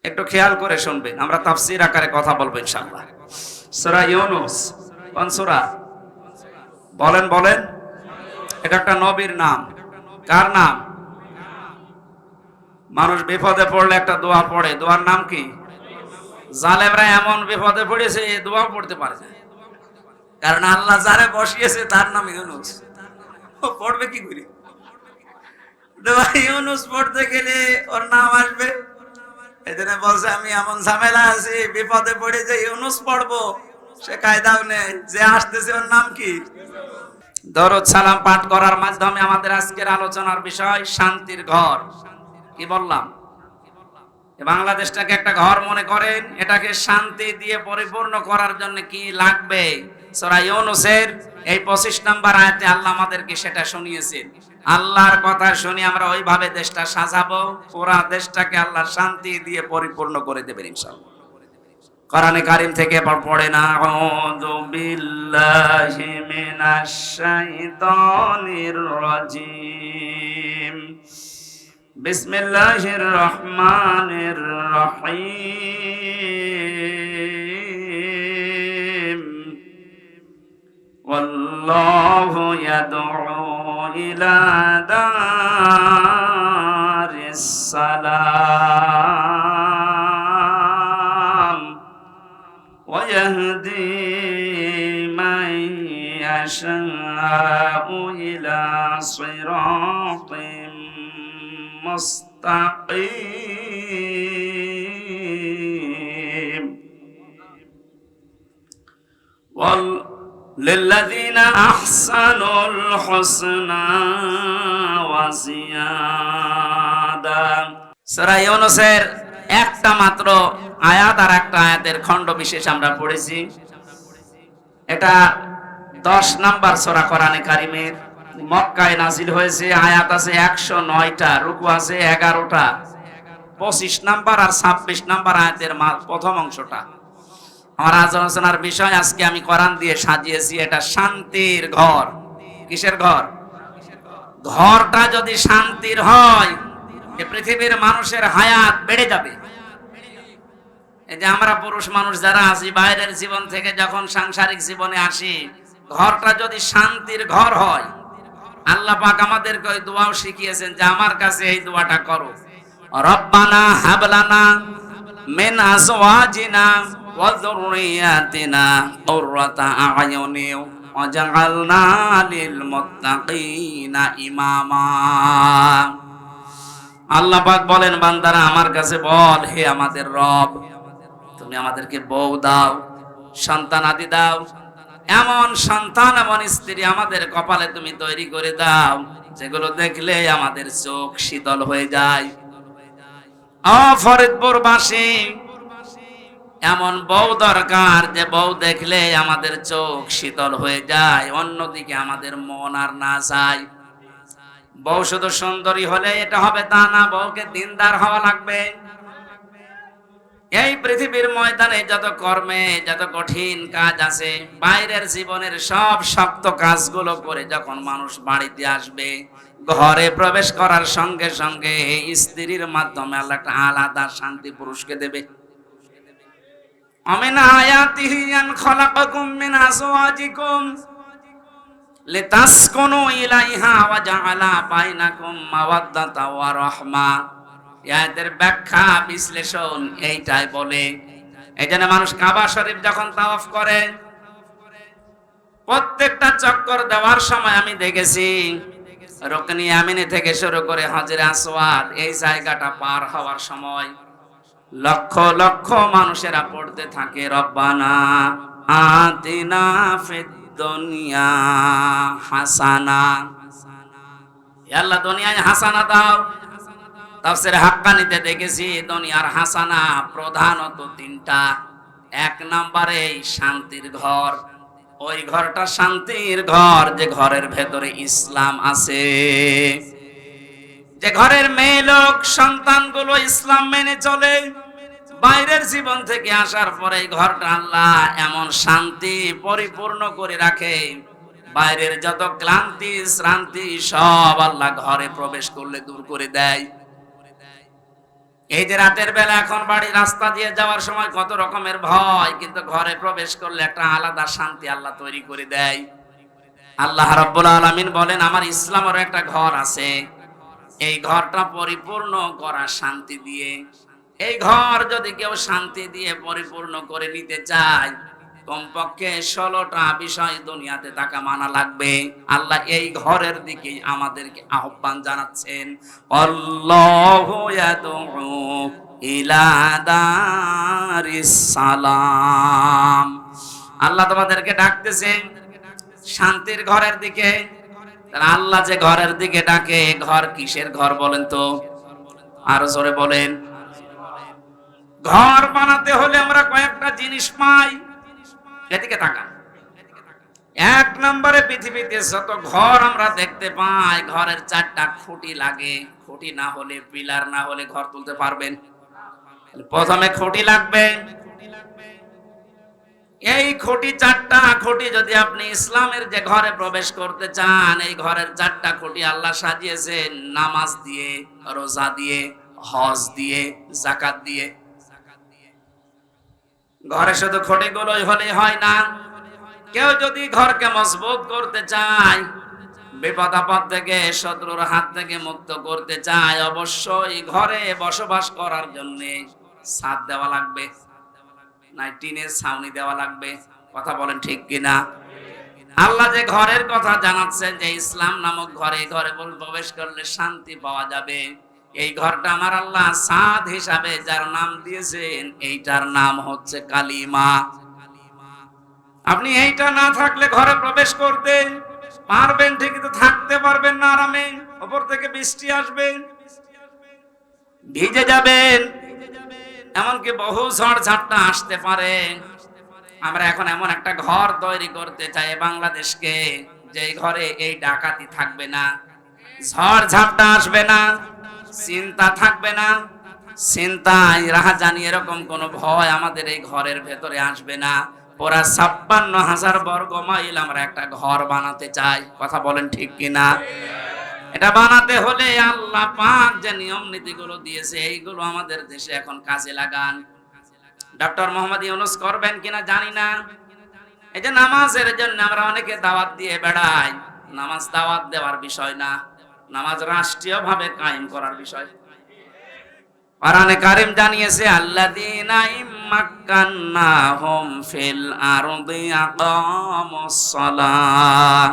একটু খেয়াল করে শুনবেন, আমরা তাফসীর আকারে কথা বলবো ইনশাআল্লাহ। সূরা ইউনূস কোন সূরা? বলেন বলেন। এটা একটা নবীর নাম। কার নাম? মানুষ বিপদে পড়লে একটা দোয়া পড়ে, দোয়ার নাম কি? জালেমরা এমন বিপদে পড়েছে এই দোয়া পড়তে পারে না, কারণ আল্লাহ যারে বসিয়েছে তার নাম ইউনূস। ও পড়বে কি করে? দোয়া ইউনূস পড়তে গেলে ওর নাম আসবে। এজন্য বলছে আমি এমন ঝামেলা আছি, বিপদে পড়ে যে ইউনূস পড়বো সে কায়দাও নেই। যে আসতেছে ওর নাম কি? দরুদ সালাম পাঠ করার মাধ্যমে আমাদের আজকের আলোচনার বিষয় শান্তির ঘর। কি বললাম? বাংলাদেশটাকে একটা ঘর মনে করেন, এটাকে শান্তি দিয়ে পরিপূর্ণ করার জন্য কি লাগবে? সূরা ইউনূসের এই 25 নম্বর আয়াতে আল্লাহ আমাদেরকে সেটা শুনিয়েছেন। আল্লাহর কথা শুনি আমরা ওইভাবে দেশটা সাজাবো, পুরা দেশটাকে আল্লাহ শান্তি দিয়ে পরিপূর্ণ করে দেবেন ইনশাআল্লাহ। কোরআনে কারীম থেকে পড়েন, আউযু বিল্লাহি মিনাশ শাইতানির রাজীম, বিসমিল্লাহির রহমানির রহিম, ওয়াল্লাহু ইয়াদউ ইলা দারিস সালাম ওয়া ইয়াহদি মান ইয়াশাউ ইলা সিরাতিন মুস্তাকিম, লিল্লাযীনা আহসানুল হুসনা ওয়া জিয়াদা। সূরা ইউনূসের একটা মাত্র আয়াত আর একটা আয়াতের খণ্ড বিশেষ আমরা পড়েছি। এটা 10 নাম্বার সূরা কোরআনে কারীমের, মক্কায় নাজিল হয়েছে। আয়াত আছে 109টা, রুকু আছে 11টা। 25 নাম্বার আর 26 নাম্বার আয়াতের প্রথম অংশটা আমার আলোচনার বিষয়। আজকে আমি কোরআন দিয়ে সাজিয়েছি, এটা শান্তির ঘর। কিসের ঘর? ঘরটা যদি শান্তির হয় এই পৃথিবীর মানুষের হায়াত বেড়ে যাবে। এই যে আমরা পুরুষ মানুষ যারা আছি, বাইরের জীবন থেকে যখন সাংসারিক জীবনে আসি, ঘরটা যদি শান্তির ঘর হয়, আল্লাহ পাক আমাদেরকে ওই দোয়াও শিখিয়েছেন যে আমার কাছে এই দোয়াটা করো, রব্বানা হাবলানা মিন আজওয়াজিনা ওয়া যুররিয়াতিনা কুররাতা আ'য়ুনি ওয়াজআলনা লিল মুত্তাকিনা ইমামা। আল্লাহ পাক বলেন, বান্দারা আমার কাছে বল, হে আমাদের রব, তুমি আমাদেরকে বউ দাও, সন্তান আদি দাও, এমন সন্তান এমন স্ত্রী আমাদের কপালে তুমি তৈরি করে দাও যেগুলো দেখলে আমাদের চোখ শীতল হয়ে যায়। ফরিদপুরবাসী এমন বউ দরকার যে বউ দেখলে আমাদের চোখ শীতল হয়ে যায়, অন্যদিকে আমাদের মন আর না চায়। বউ শুধু সুন্দরী হলে এটা হবে তা না, বউকে দিনদার হওয়া লাগবে। এই পৃথিবীর ময়দানে যত কর্মে যত কঠিন কাজ আছে, বাইরের জীবনের সব শক্ত কাজগুলো করে যখন মানুষ বাড়িতে আসবে, ঘরে প্রবেশ করার সঙ্গে সঙ্গে স্ত্রীর মাধ্যমে আল্লাহ একটা আলাদা শান্তি পুরুষকে দেবে। আমিন আয়াতিহি আন খালাকাকুম মিন আজওয়াজিকুম লিতাসকুনু ইলাইহা ওয়া জাআলা বাইনাকুম মাওয়াদ্দাতা ওয়া রাহমা। আয়াতের ব্যাখ্যা বিশ্লেষণ এইটাই বলে। এইজন্য মানুষ কাবা শরীফ যখন তাওয়াফ করে, প্রত্যেকটা চক্কর দেওয়ার সময় আমি দেখেছি রুকনি ইয়ামিনী থেকে শুরু করে হাজরে আসওয়াদ, এই জায়গাটা পার হওয়ার সময় লক্ষ লক্ষ মানুষেরা পড়তে থাকে, রব্বানা আতিনা ফিদ দুনিয়া হাসানা, হে আল্লাহ দুনিয়ায় হাসানা দাও। তাফসীরে হাক্কানিতে দেখেছি দুনিয়ার হাসানা প্রধানত 3টা। 1 নম্বরে শান্তির ঘর। ওই ঘরটা শান্তির ঘর যে ঘরের ভেতরে ইসলাম আছে, যে ঘরের মেয়ে লোক সন্তানগুলো ইসলাম মেনে চলে। বাইরের জীবন থেকে আসার পরে ঘরটা আল্লাহ এমন শান্তি পরিপূর্ণ করে রাখে, বাইরের যত ক্লান্তি শ্রান্তি সব আল্লাহ ঘরে প্রবেশ করলে দূর করে দেয়। এই যে রাতের বেলা এখন বাড়ি রাস্তা দিয়ে যাওয়ার সময় কত রকমের ভয়, কিন্তু ঘরে প্রবেশ করলে একটা আলাদা শান্তি আল্লাহ তৈরি করে দেয়। আল্লাহ রাব্বুল আলামিন বলেন, আমার ইসলামের একটা ঘর আছে, এই ঘরটা পরিপূর্ণ করা শান্তি দিয়ে। এই ঘর যদি কেউ শান্তি দিয়ে পরিপূর্ণ করে নিতে চায়, কমপক্ষে 16টা বিষয় দুনিয়াতে তাকে মানা লাগবে। আল্লাহ এই ঘরের দিকে আমাদেরকে আহ্বান জানাচ্ছেন, আল্লাহু ইয়াদউ ইলা দারিস সালাম। আল্লাহ তোমাদেরকে ডাকতেছেন শান্তির ঘরের দিকে। আল্লাহ যে ঘরের দিকে ডাকে, ঘর কিসের ঘর বলেন তো? আরো জোরে বলেন। ঘর বানাতে হলে আমরা কয়েকটা জিনিস পাই, এদিকে তাকান। এক নম্বরে পৃথিবীতে যত ঘর আমরা দেখতে পাই, ঘরের 4টা খুঁটি লাগে। খুঁটি না হলে, পিলার না হলে ঘর তুলতে পারবেন? প্রথমে খুঁটি লাগবে। এই খুঁটি 4টা খুঁটি যদি আপনি ইসলামের যে ঘরে প্রবেশ করতে চান, এই ঘরের 4টা খুঁটি আল্লাহ সাজিয়েছেন নামাজ দিয়ে, রোজা দিয়ে, হজ দিয়ে, যাকাত দিয়ে। ঘরে শুধু খুঁটিগুলোই হলে হয় না, কেউ যদি ঘরকে মজবুত করতে চায়, বিপদ আপদ থেকে, শত্রুর হাত থেকে মুক্ত করতে চায়, অবশ্যই ঘরে বসবাস করার জন্য ছাদ দেওয়া লাগবে, নাই টিনের ছাউনি দেওয়া লাগবে। কথা বলেন ঠিক কিনা? আল্লাহ যে ঘরের কথা জানাচ্ছেন যে ইসলাম নামক ঘরে, ঘরে প্রবেশ করলে শান্তি পাওয়া যাবে। এই ঘরটা আমার আল্লাহ ছাদ হিসাবে যার নাম দিয়েছেন, এইটার নাম হচ্ছে কালিমা। আপনি এইটা না থাকলে ঘরে প্রবেশ করতে পারবেন ঠিক, কিন্তু থাকতে পারবেন না আরামে। উপর থেকে বৃষ্টি আসবে, ভিজে যাবেন, এমনকি বহু ঝড় ঝাপটা আসতে পারে। আমরা এখন এমন একটা ঘর তৈরি করতে চাই বাংলাদেশকে, যে ঘরে এই ডাকাতি থাকবে না, ঝড় ঝাপটা আসবে না, চিন্তা থাকবে না, চিন্তায় রাহাজানি এরকম কোন ভয় আমাদের এই ঘরের ভেতরে আসবে না। পুরা 56,000 বর্গ মাইল আমরা একটা ঘর বানাতে চাই। কথা বলেন ঠিক কিনা? এটা বানাতে হলে আল্লাহ পাক যে নিয়ম নীতিগুলো দিয়েছে, এইগুলো আমাদের দেশে এখন কাজে লাগান। ডক্টর মোহাম্মদ ইউনূস করবেন কিনা জানি না। এই যে নামাজের জন্য আমরা অনেকে দাওয়াত দিয়ে বেড়াই, নামাজ দাওয়াত দেওয়ার বিষয় না, নামাজ রাষ্ট্রীয়ভাবে কায়েম করার বিষয়। কোরআনে কারীম জানিয়েছে, আল্লাযীনা ইম্মাক্কান্নাহুম ফিল আরদি আকামুস সালাহ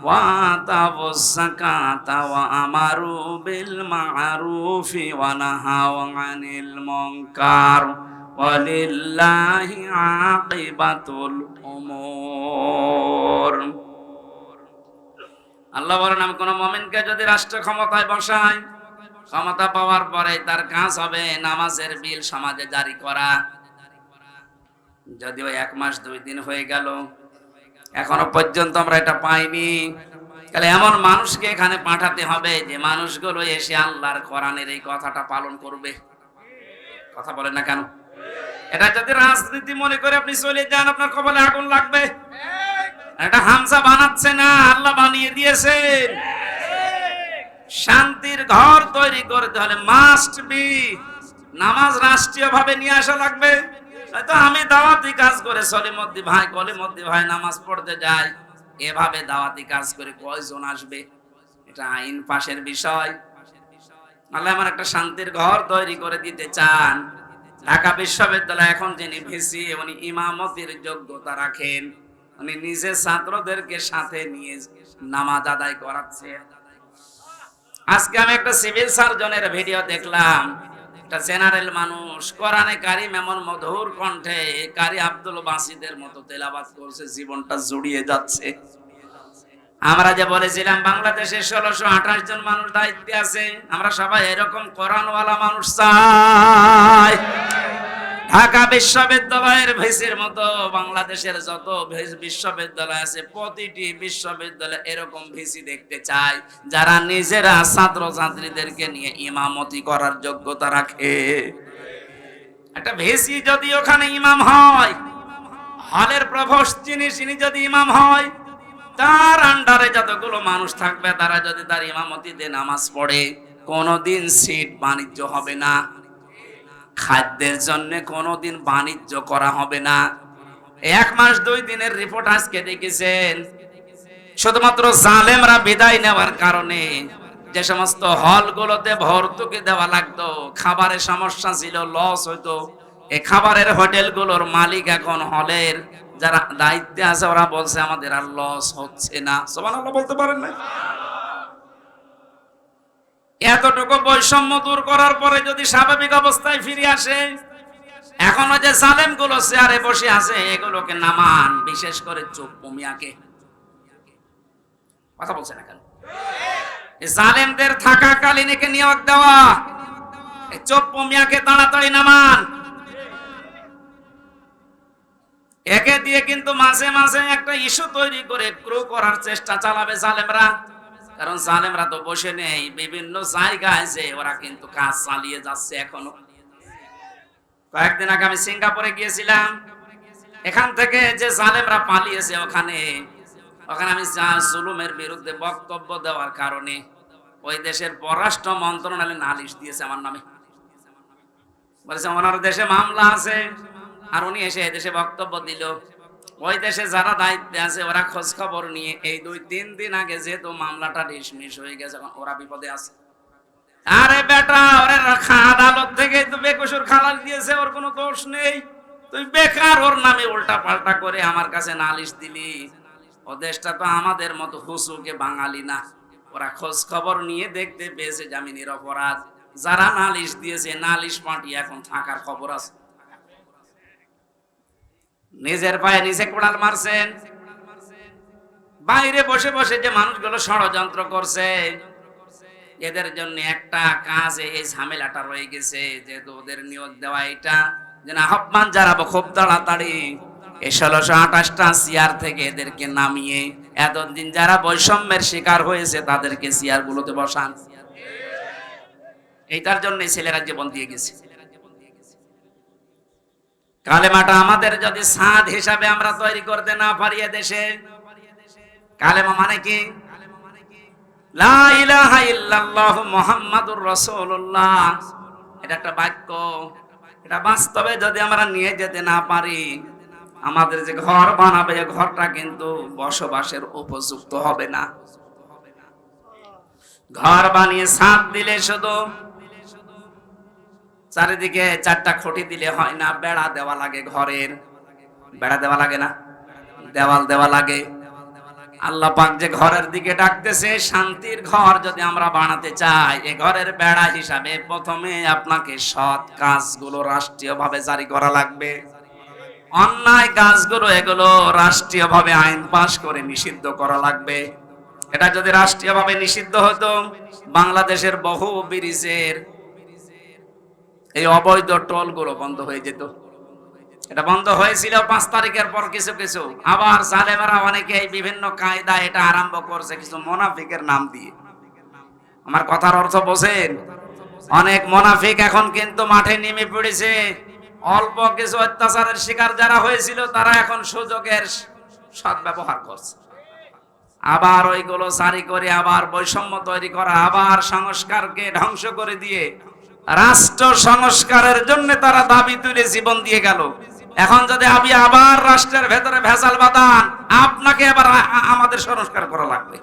ওয়া আতাবুস যাকাতা ওয়া আমারু বিল মা'রুফি ওয়া নাহাউ আনিল মুনকার ওয়ালিল্লাহি আকিবাতুল উমুর। আল্লাহ বলেন, আমি কোন মুমিনকে যদি রাষ্ট্র ক্ষমতায় বসাই, ক্ষমতা পাওয়ার পরে তার কাজ হবে নামাজের বিল সমাজে জারি করা। যদিও 1 মাস 2 দিন হয়ে গেল, এখনো পর্যন্ত আমরা এটা পাইনি। তাহলে এমন মানুষকে এখানে পাঠাতে হবে যে মানুষগুলো এসে আল্লাহর কোরআনের এই কথাটা পালন করবে। কথা বলেন না কেন? এটা যদি রাজনীতি মনে করে আপনি চলে যান, আপনার কপালে আগুন লাগবে। এটা হামজা বানাচ্ছে না, আল্লাহ বানিয়ে দিয়েছেন। শান্তির ঘর তৈরি করতে হলে মাস্ট বি নামাজ রাষ্ট্রীয়ভাবে নিয়ে আসা লাগবে। হয়তো আমি দাওয়াতি কাজ করে সলিমদ্দি ভাই, কলিমদ্দি ভাই নামাজ পড়তে যাই, এভাবে দাওয়াতি কাজ করে কয়জন আসবে? এটা আইন পাশের বিষয়। আল্লাহ আমার একটা শান্তির ঘর তৈরি করে দিতে চান। ঢাকা বিশ্ববিদ্যালয় এখন যিনি ভিসি, উনি ইমামতির যোগ্যতা রাখেন, উনি নিজে ছাত্রদেরকে সাথে নিয়ে নামাজ আদায় করাচ্ছেন। আজকে আমি একটা সিভিল সার্জনের ভিডিও দেখলাম, একটা জেনারেল মানুষ কোরআনে কারীম এমন মধুর কণ্ঠে কারি আব্দুল বাসিদের মতো তেলাওয়াত করছে, জীবনটা জুড়িয়ে যাচ্ছে। আমরা যে বলেছিলাম বাংলাদেশে 1628 জন মানুষ দায়িত্বে আছে, আমরা সবাই এরকম কোরআনওয়ালা মানুষ চাই। ঢাকা বিশ্ববিদ্যালয়ের ভিসির মতো বাংলাদেশের যত বিশ্ববিদ্যালয় আছে, প্রতিটি বিশ্ববিদ্যালয়ে এরকম ভিসি দেখতে চাই, যারা নিজেরা ছাত্র ছাত্রীদেরকে নিয়ে ইমামতি করার যোগ্যতা রাখে। একটা ভিসি যদি ওখানে ইমাম হয়, হলের প্রভোস্ট যিনি যদি ইমাম হয়, তার আন্ডারে যতগুলো মানুষ থাকবে তারা যদি তার ইমামতিতে নামাজ পড়ে, কোনোদিন সিট বাণিজ্য হবে না। খাদ্যের জন্য কোনোদিন বাণিজ্য করা হবে না। 1 মাস 2 দিনের রিপোর্ট আজকে দেখেছেন, শুধুমাত্র জালেমরা বিদায় নেওয়ার কারণে যে সমস্ত হলগুলোতে ভর্তুকি দেওয়া লাগতো, খাবারের সমস্যা ছিল, লস হইতো, এই খাবারের হোটেলগুলোর মালিক এখন হলের যারা দায়িত্বে আছে ওরা বলছে আমাদের আর লস হচ্ছে না। সুবহানাল্লাহ বলতে পারেন না? এতটুকু বৈষম্য দূর করার পরে যদি স্বাভাবিক অবস্থায় ফিরে আসে, এখনো যে জালেম গুলো চেয়ারে বসে আছে এগুলোকে নামান, বিশেষ করে চোপ্পু মিয়াকে। কথা বলছে না কেন? জালেমদের থাকাকালীন একে নিয়োগ দেওয়া, এই চোপ্পু মিয়াকে তাড়াতাড়ি নামান। একে দিয়ে কিন্তু মাঝে মাঝে একটা ইস্যু তৈরি করে ক্রু করার চেষ্টা চালাবে জালেমরা, কারণ জালেমরা তো বসে নেই, বিভিন্ন জায়গায় যে ওরা কিন্তু কাজ চালিয়ে যাচ্ছে এখনো। কয়েকদিন আগে আমি সিঙ্গাপুরে গিয়েছিলাম, এখান থেকে যে জালেমরা পালিয়েছে ওখানে আমি জুলুমের বিরুদ্ধে বক্তব্য দেওয়ার কারণে ওই দেশের পররাষ্ট্র মন্ত্রণালয় নালিশ দিয়েছে আমার নামে। বলেছে ওনার দেশে মামলা আছে, আর উনি এসে দেশে বক্তব্য দিল। ওই দেশে যারা দায়িত্বে আছে ওরা খোঁজ খবর নিয়ে এই 2-3 দিন আগে যেহেতু মামলাটা ডিসমিস হয়ে গেছে, ওরা বিপদে আছে। আরে বেটা, ওরে আদালত থেকে তো বেকসুর খালাস দিয়েছে, ওর কোনো দোষ নেই, তুই বেকার ওর নামে উল্টা পাল্টা করে আমার কাছে নালিশ দিলি। ও দেশটা তো আমাদের মতো হুসুকে বাঙালি না, ওরা খোঁজ খবর নিয়ে দেখতে পেয়েছে জামিনের অপরাধ, যারা নালিশ দিয়েছে নালিশ পার্টি এখন থাকার খবর আছে। নিজের পায়ে নিজে কোড়াল মারছেন। বাইরে বসে বসে যে মানুষগুলো ষড়যন্ত্র করছে এদের জন্য একটা কাজে এই ঝামেলাটা রয়ে গেছে, যেহেতু ওদের নিয়োগ দেওয়া এটা যেন আহ্বান জানাবো খুব তাড়াতাড়ি এই 1628টা চেয়ার থেকে এদেরকে নামিয়ে এতদিন যারা বৈষম্যের শিকার হয়েছে তাদেরকে চেয়ার গুলোতে বসান। এইটার জন্য ছেলেরা জীবন দিয়ে গেছে। কালেমাটা আমাদের যদি সাদ হিসাবে আমরা তৈরি করতে না পারি দেশে, কালেমা মানে কি? লা ইলাহা ইল্লাল্লাহু মুহাম্মাদুর রাসূলুল্লাহ, এটা একটা বাক্য। এটা বাস্তবে যদি আমরা নিয়ে যেতে না পারি, আমাদের যে ঘর বানাবে এই ঘরটা কিন্তু বসবাসের উপযুক্ত হবে না। ঘর বানিয়ে ছাদ দিলে শুধু চারিদিকে 4টা খুঁটি দিলে হয় না, বেড়া দেওয়া লাগে, ঘরের বেড়া দেওয়া লাগে না, দেওয়াল দেওয়া লাগে। আল্লাহ পাক যে ঘরের দিকে ডাকতেছে, শান্তির ঘর যদি আমরা বানাতে চাই, এই ঘরের বেড়া হিসাবে প্রথমে আপনাকে সৎ কাজগুলো রাষ্ট্রীয়ভাবে জারি করা লাগবে। অন্যায় কাজগুলো এগুলো রাষ্ট্রীয়ভাবে আইন পাস করে নিষিদ্ধ করা লাগবে। এটা যদি রাষ্ট্রীয়ভাবে নিষিদ্ধ হতো, বাংলাদেশের বহু ব্রিজের এই অবৈধ টোলগুলো বন্ধ হয়ে যেত। এটা বন্ধ হয়েছিল 5 তারিখের পর কিছু কিছু, আবার জালেমেরা অনেকে এই বিভিন্ন কায়দা এটা আরম্ভ করছে কিছু মুনাফিকের নাম দিয়ে। আমার কথার অর্থ বোঝেন? অনেক মুনাফিক এখন কিন্তু মাঠে নেমে পড়েছে। অল্প কিছু অত্যাচারের শিকার যারা হয়েছিল তারা এখন সুযোগের সদ্ব্যবহার করছে, আবার ওইগুলো জারি করে আবার বৈষম্য তৈরি করা, আবার সংস্কারকে ধ্বংস করে দিয়ে রাষ্ট্র সংস্কারের জন্য তারা দাবি তুলে জীবন দিয়ে গেল। এখন যদি আপনি আবার রাষ্ট্রের ভেতরে ভেজাল বাঁধান, আপনাকে আবার আমাদের সংস্কার করা লাগবে।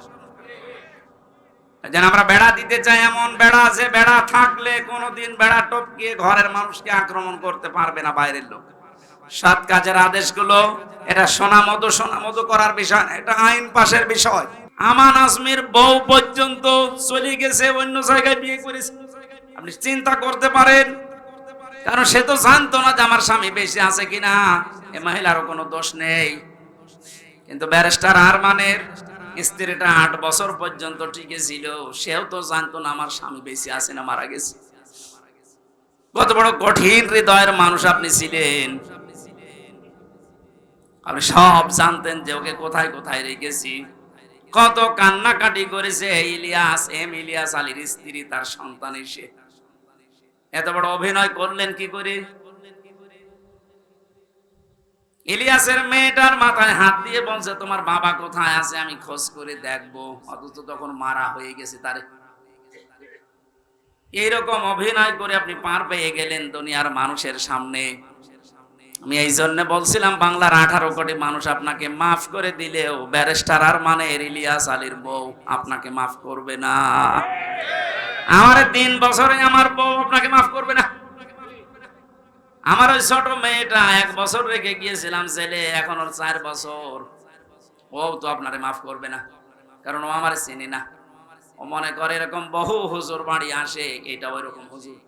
যেন আমরা বেড়া দিতে চাই, এমন বেড়া আছে বেড়া থাকলে কোনোদিন বেড়া টপকিয়ে ঘরের মানুষকে আক্রমণ করতে পারবে না বাইরের লোক। সৎ কাজের আদেশগুলো এটা সোনা মধু করার বিষয় না, এটা আইন পাশের বিষয়। আমান আজমির বউ পর্যন্ত চলে গেছে, অন্য জায়গায় বিয়ে করেছে। আপনি চিন্তা করতে পারেন, কারণ সে তো জানতো না যে আমার স্বামী বেশি আছে কিনা, এ মহিলারও কোনো দোষ নেই। কিন্তু ব্যারিস্টার আরমানের স্ত্রীটা 8 বছর পর্যন্ত টিকে ছিল, সেও তো জানতো না আমার স্বামী বেশি আছে না মারা গেছে। কত বড় কঠিন হৃদয়ের মানুষ আপনি ছিলেন। আপনি সব জানতেন যে ওকে কোথায় কোথায় রেখেছি। কত কান্নাকাটি করেছে ইলিয়াস আলীর স্ত্রী, তার সন্তান এসে। এত বড় অভিনয় করলেন কি করে? ইলিয়াসের মেয়েটার মাথায় হাত দিয়ে বলছে তোমার বাবা কোথায় আছে আমি খোঁজ করে দেখবো, অথচ তখন মারা হয়ে গেছে তারে। এইরকম অভিনয় করে আপনি পার পেয়ে গেলেন দুনিয়ার মানুষের সামনে। আমি এই জন্য বলছিলাম বাংলার 18 কোটি মানুষ আপনাকে মাফ করে দিলেও ব্যারিস্টার আর মানে ইলিয়াস আলীর বউ আপনাকে মাফ করবে না। আমার 3 বছরে আমার বউ আপনাকে মাফ করবে না। আমার ওই ছোট মেয়েটা 1 বছর রেখে গিয়েছিলাম জেলে, এখন ওর 4 বছর, ও তো আপনারে মাফ করবে না, কারণ ও আমার চিনি না। ও মনে করে এরকম বহু হুজুর বাড়ি আসে, এটা ওই রকম হুজুর।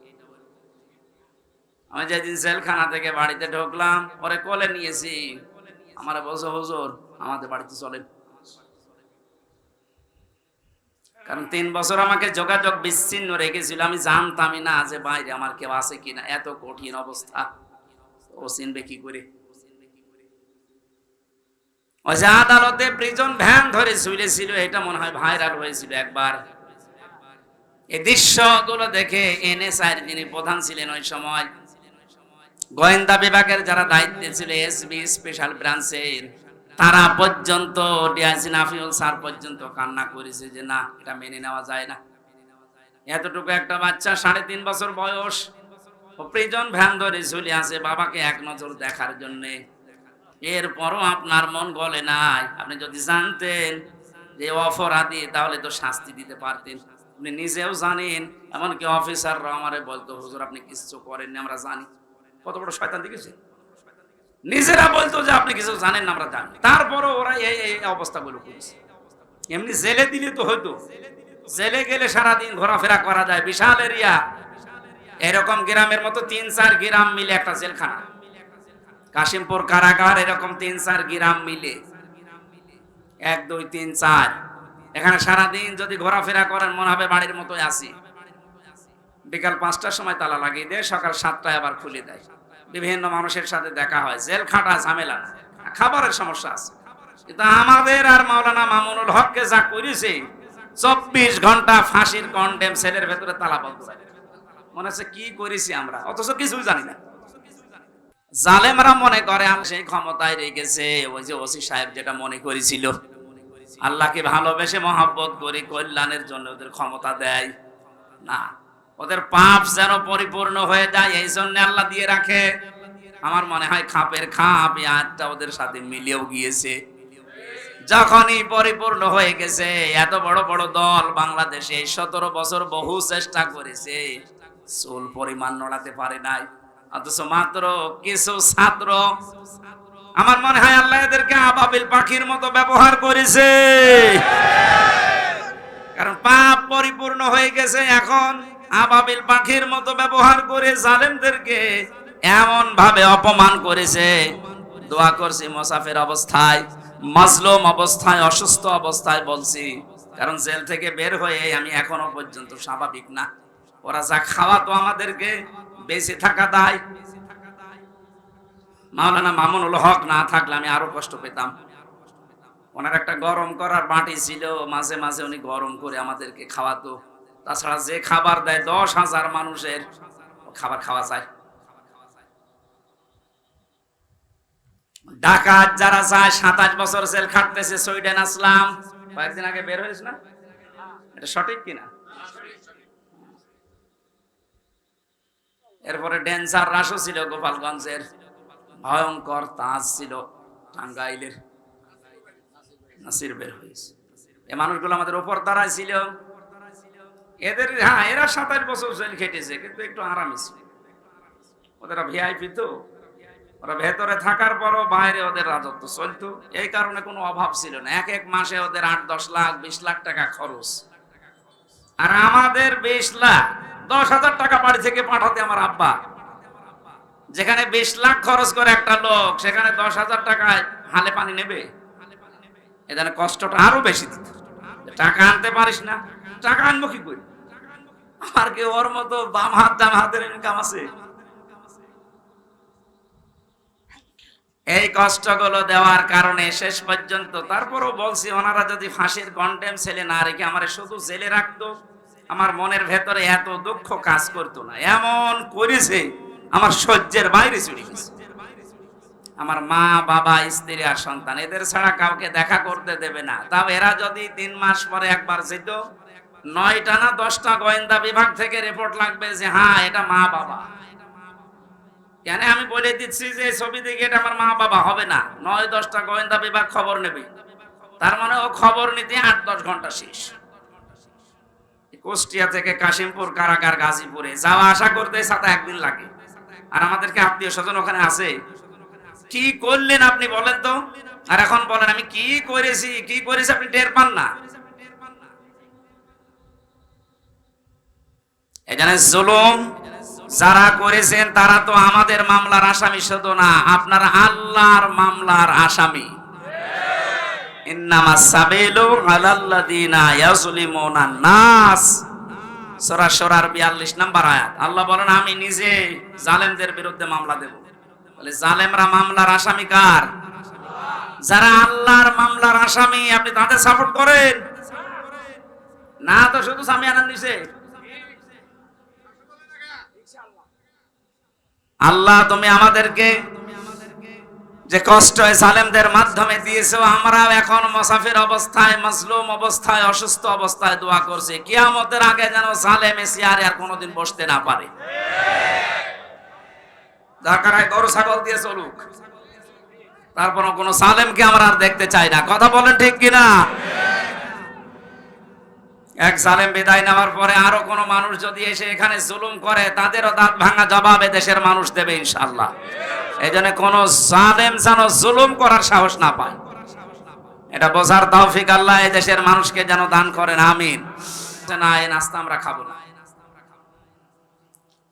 আমি যেদিন জেলখানা থেকে বাড়িতে ঢুকলাম, ওরে কোলে নিয়েছি, আমার বলছে হুজুর আমাদের বাড়িতে চলেন। কারণ 3 বছর আমাকে যোগাযোগ বিচ্ছিন্ন রেখেছিল, আমি জানতামই না যে বাইরে আমার কেউ আছে কিনা। এত কঠিন অবস্থা, ও চিনবে কি করে? ওই যে আদালতে প্রিজন ভ্যান ধরে ঝুলেছিল, এটা মনে হয় ভাইরাল হয়েছিল একবার। এই দৃশ্যগুলো দেখে এনএসআই যিনি প্রধান ছিলেন ওই সময়, গোয়েন্দা বিভাগের যারা দায়িত্বে ছিল, এসবি স্পেশাল ব্রাঞ্চের, তারা পর্যন্ত, ডিআইজি নাফিউল স্যার পর্যন্ত কান্না করেছে যে না, এটা মেনে নেওয়া যায় না। এতটুকু একটা বাচ্চা 3.5 বছর বয়স, ও প্রিজন ভ্যান ধরে ঝুলে আছে বাবাকে এক নজর দেখার জন্যে। এরপরও আপনার মন গলে নাই। আপনি যদি জানতেন যে অপরাধী, তাহলে তো শাস্তি দিতে পারতেন। আপনি নিজেও জানেন, এমনকি অফিসাররা আমারে বলতো হুজুর আপনি কিছু করেননি, আমরা জানি। কত বড় শয়তান দেখেছে, নিজেরা বলতো যে আপনি কিছু জানেন না, আমরা জানি। তারপরও ওরা এই অবস্থাগুলো করেছে। এমনি জেলে দিলে তো হয়তো, জেলে গেলে সারাদিন ঘোরাফেরা করা যায়, বিশাল এরিয়া। এরকম গ্রামের মতো 3-4 গ্রাম মিলে একটা জেলখানা, কাশিমপুর কারাগার, এরকম 3-4 গ্রাম মিলে 1 2 3 4, এখানে সারাদিন যদি ঘোরাফেরা করেন মনে হবে বাড়ির মতোই আছি। বিকাল 5টার সময় তালা লাগিয়ে দেয়, সকাল 7টায় আবার খুলে দেয়। বিভিন্ন মানুষের সাথে দেখা হয়, জেল খাটা ঝামেলা না, খাবারের সমস্যা আছে। কিন্তু আমাদের আর মাওলানা মামুনুল হককে যা করেছে, 24 ঘন্টা ফাঁসির কন্ডেম সেলের ভেতরে তালাবদ্ধ, মনে হচ্ছে কি করেছি আমরা, অথচ কিছুই জানি না। জালেমরা মনে করে আমি সেই ক্ষমতায় রেখেছে, ওই যে ওসি সাহেব যেটা মনে করেছিল, আল্লাহকে ভালোবেসে মহাব্বত করে কল্যাণের জন্য ওদের ক্ষমতা দেয় না, ওদের পাপ যেন পরিপূর্ণ হয়ে যায় এই জন্য আল্লাহ দিয়ে রাখে। আমার মনে হয় খাপের খাপ এই আয়াতটা ওদের সাথে মিলেও গিয়েছে। যখনই পরিপূর্ণ হয়ে গেছে, এত বড় বড় দল বাংলাদেশে 17 বছর বহু চেষ্টা করেছে, চুল পরিমাণ নড়াতে পারে নাই। অথচ মাত্র কিছু ছাত্র, আমার মনে হয় আল্লাহ এদেরকে আবাবিল পাখির মতো ব্যবহার করেছে, কারণ পাপ পরিপূর্ণ হয়ে গেছে। এখন আবাবিল পাখির মতো ব্যবহার করে জালেমদেরকে এমন ভাবে অপমান করেছে। দোয়া করছি মুসাফির অবস্থায়, মাজলুম অবস্থায়, অসুস্থ অবস্থায় বলছি, কারণ জেল থেকে বের হয়ে আমি এখনো পর্যন্ত স্বাভাবিক না। ওরা যা খাওয়াতো আমাদেরকে, বেঁচে থাকা দায়। মাওলানা মামুনুল হক না থাকলে আমি আরো কষ্ট পেতাম। ওনার একটা গরম করার বাটি ছিল, মাঝে মাঝে উনি গরম করে আমাদেরকে খাওয়াতো। তাছাড়া যে খাবার দেয় 10,000 মানুষের খাবার খাওয়া যায়। ডাকাত যারা যায় 27 বছর জেল খাটতেছে, সুইডেন আসলাম কয়েকদিন আগে বের হয়েছে না, এটা সঠিক কিনা? এরপরে ডেঞ্জার রাসও ছিল গোপালগঞ্জের, ভয়ঙ্কর তাজ ছিল টাঙ্গাইলের, নাসির বের হয়েছে। এই মানুষগুলো আমাদের উপর দাঁড়ায় ছিল। এদের হ্যাঁ, এরা 27 বছর জেল খেটেছে, কিন্তু একটু আরামে ছিল। ওদের ভিআইপি তো, ওরা ভেতরে থাকার পরও বাইরে ওদের রাজত্ব চলতো। এই কারণে কোনো অভাব ছিল না। এক এক মাসে ওদের 8-10 লাখ 20 লাখ টাকা খরচ, আর আমাদের 20 লাখ 10,000 টাকা বাড়ি থেকে পাঠাতে আমার আব্বা। যেখানে 20 লাখ খরচ করে একটা লোক, সেখানে 10,000 টাকায় হালে পানি নেবে। এখানে কষ্টটা আরো বেশি দিত। টাকা আনতে পারিস না, টাকা আনবো কি করে? আর কি ওর মতো বাম হাত ডান হাতের ইনকাম আছে? এই কষ্টগুলো দেওয়ার কারণে শেষ পর্যন্ত, তারপরও বলছি, ওনারা যদি ফাঁসির কন্ডেম ছেলে না রেখে আমার শুধু জেলে রাখতো, আমার মনের ভেতরে এত দুঃখ কাজ করতো না। এমন করেছে আমার সহ্যের বাইরে চলে গেছে। আমার মা বাবা স্ত্রী আর সন্তান, এদের ছাড়া কাউকে দেখা করতে দেবে না। তাও এরা যদি 3 মাস পরে একবার যেত, 9টা না 10টা গোয়েন্দা বিভাগ থেকে রিপোর্ট লাগবে যে হ্যাঁ এটা মা বাবা। কেন আমি বলে দিচ্ছি যে ছবি দেখে এটা আমার মা বাবা হবে না, 9-10টা গোয়েন্দা বিভাগ খবর নেবে। তার মানে ও খবর নিতে 8-10 ঘন্টা শেষ। কুষ্টিয়া থেকে কাশিমপুর কারাগার গাজীপুরে যাওয়া আসা করতে সাথে একদিন লাগে। আর আমাদেরকে আত্মীয় স্বজন ওখানে আছে। কি করলেন আপনি বলেন তো? আর এখন বলেন আমি কি করেছি আপনি টের পান না। এখানে জুলুম যারা করেছেন তারা তো আমাদের মামলার আসামি শুধু না, আপনার আল্লাহর মামলার আসামি। ইন্নামাস সাবিলু আলাল্লাযিনা ইয়াজলিমুনা নাস, সূরা শুরার 42 নম্বর আয়াত। আল্লাহ বলেন আমি নিজে জালেমদের বিরুদ্ধে মামলা দেব। বলে জালেমরা মামলার আসামি কার? যারা আল্লাহর মামলার আসামি, আপনি তাদের সাপোর্ট করেন না তো শুধু সামিয়ানার নিচে। আল্লাহ তুমি আমাদেরকে যে কষ্ট জালেমদের মাধ্যমে দিয়েছো, আমরাও এখন মুসাফির অবস্থায়, মাজলুম অবস্থায়, অসুস্থ অবস্থায় দোয়া করছি কিয়ামতের আগে যেন জালেম চেয়ারে আর কোনোদিন বসতে না পারে। দরকার হয় গরু ছাগল দিয়ে চলুক, তারপরও কোনো জালেমকে আমরা আর দেখতে চাই না। কথা বলেন ঠিক কিনা? এক জালেম বিদায় নেওয়ার পরে আরো কোনো মানুষ যদি এসে এখানে জুলুম করে, তাদেরও দাঁত ভাঙা জবাব দেশের মানুষ দেবে ইনশাআল্লাহ। এই জন্য কোন জালেম যেন জুলুম করার সাহস না পায়, এটা বোঝার তৌফিক আল্লাহ এই দেশের মানুষকে যেন দান করেন, আমিন। না এই নাস্তা আমরা খাবো না।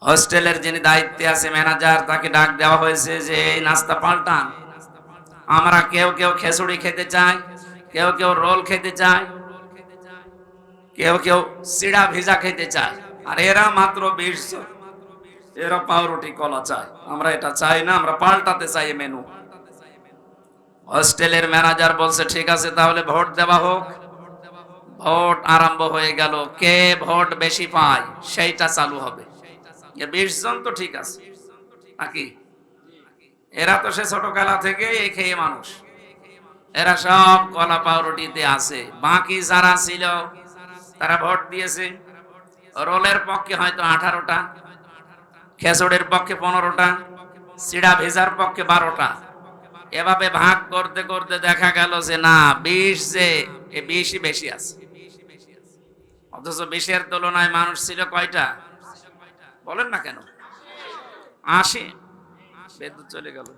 হোস্টেলের যিনি দায়িত্বে আছে ম্যানেজার, তাকে ডাক দেওয়া হয়েছে যে এই নাস্তা পাল্টান। আমরা কেউ কেউ খিচুড়ি খেতে চাই, কেউ কেউ রোল খেতে চায়, কেউ কেউ সিড়া ভিজা খেতে চায়, আর এরা মাত্র 20 জন। এরা পাউরুটি কলা চায়, আমরা এটা চাই না, আমরা পাল্টাতে চাই মেনু। হোস্টেলের ম্যানেজার বলছে ঠিক আছে তাহলে ভোট দেওয়া হোক। ভোট আরম্ভ হয়ে গেল, কে ভোট বেশি পায় সেইটা চালু হবে। 20 জন তো ঠিক আছে নাকি? এরা তো সে ছোটবেলা থেকে এই খেয়ে মানুষ, এরা সব কলা পাউরুটিতে আছে। বাকি যারা ছিল তারা ভোট দিয়েছে। রোলের পক্ষে হয়তো 18টা, খেজুরের পক্ষে 15টা, সিড়া ভেজার পক্ষে 12টা। এভাবে ভাগ করতে করতে দেখা গেল যে না 20 যে 20ই বেশি আছে। অথচ 20-এর তুলনায় মানুষ ছিল কয়টা বলেন না কেন? 80। বিদ্যুৎ চলে গেল,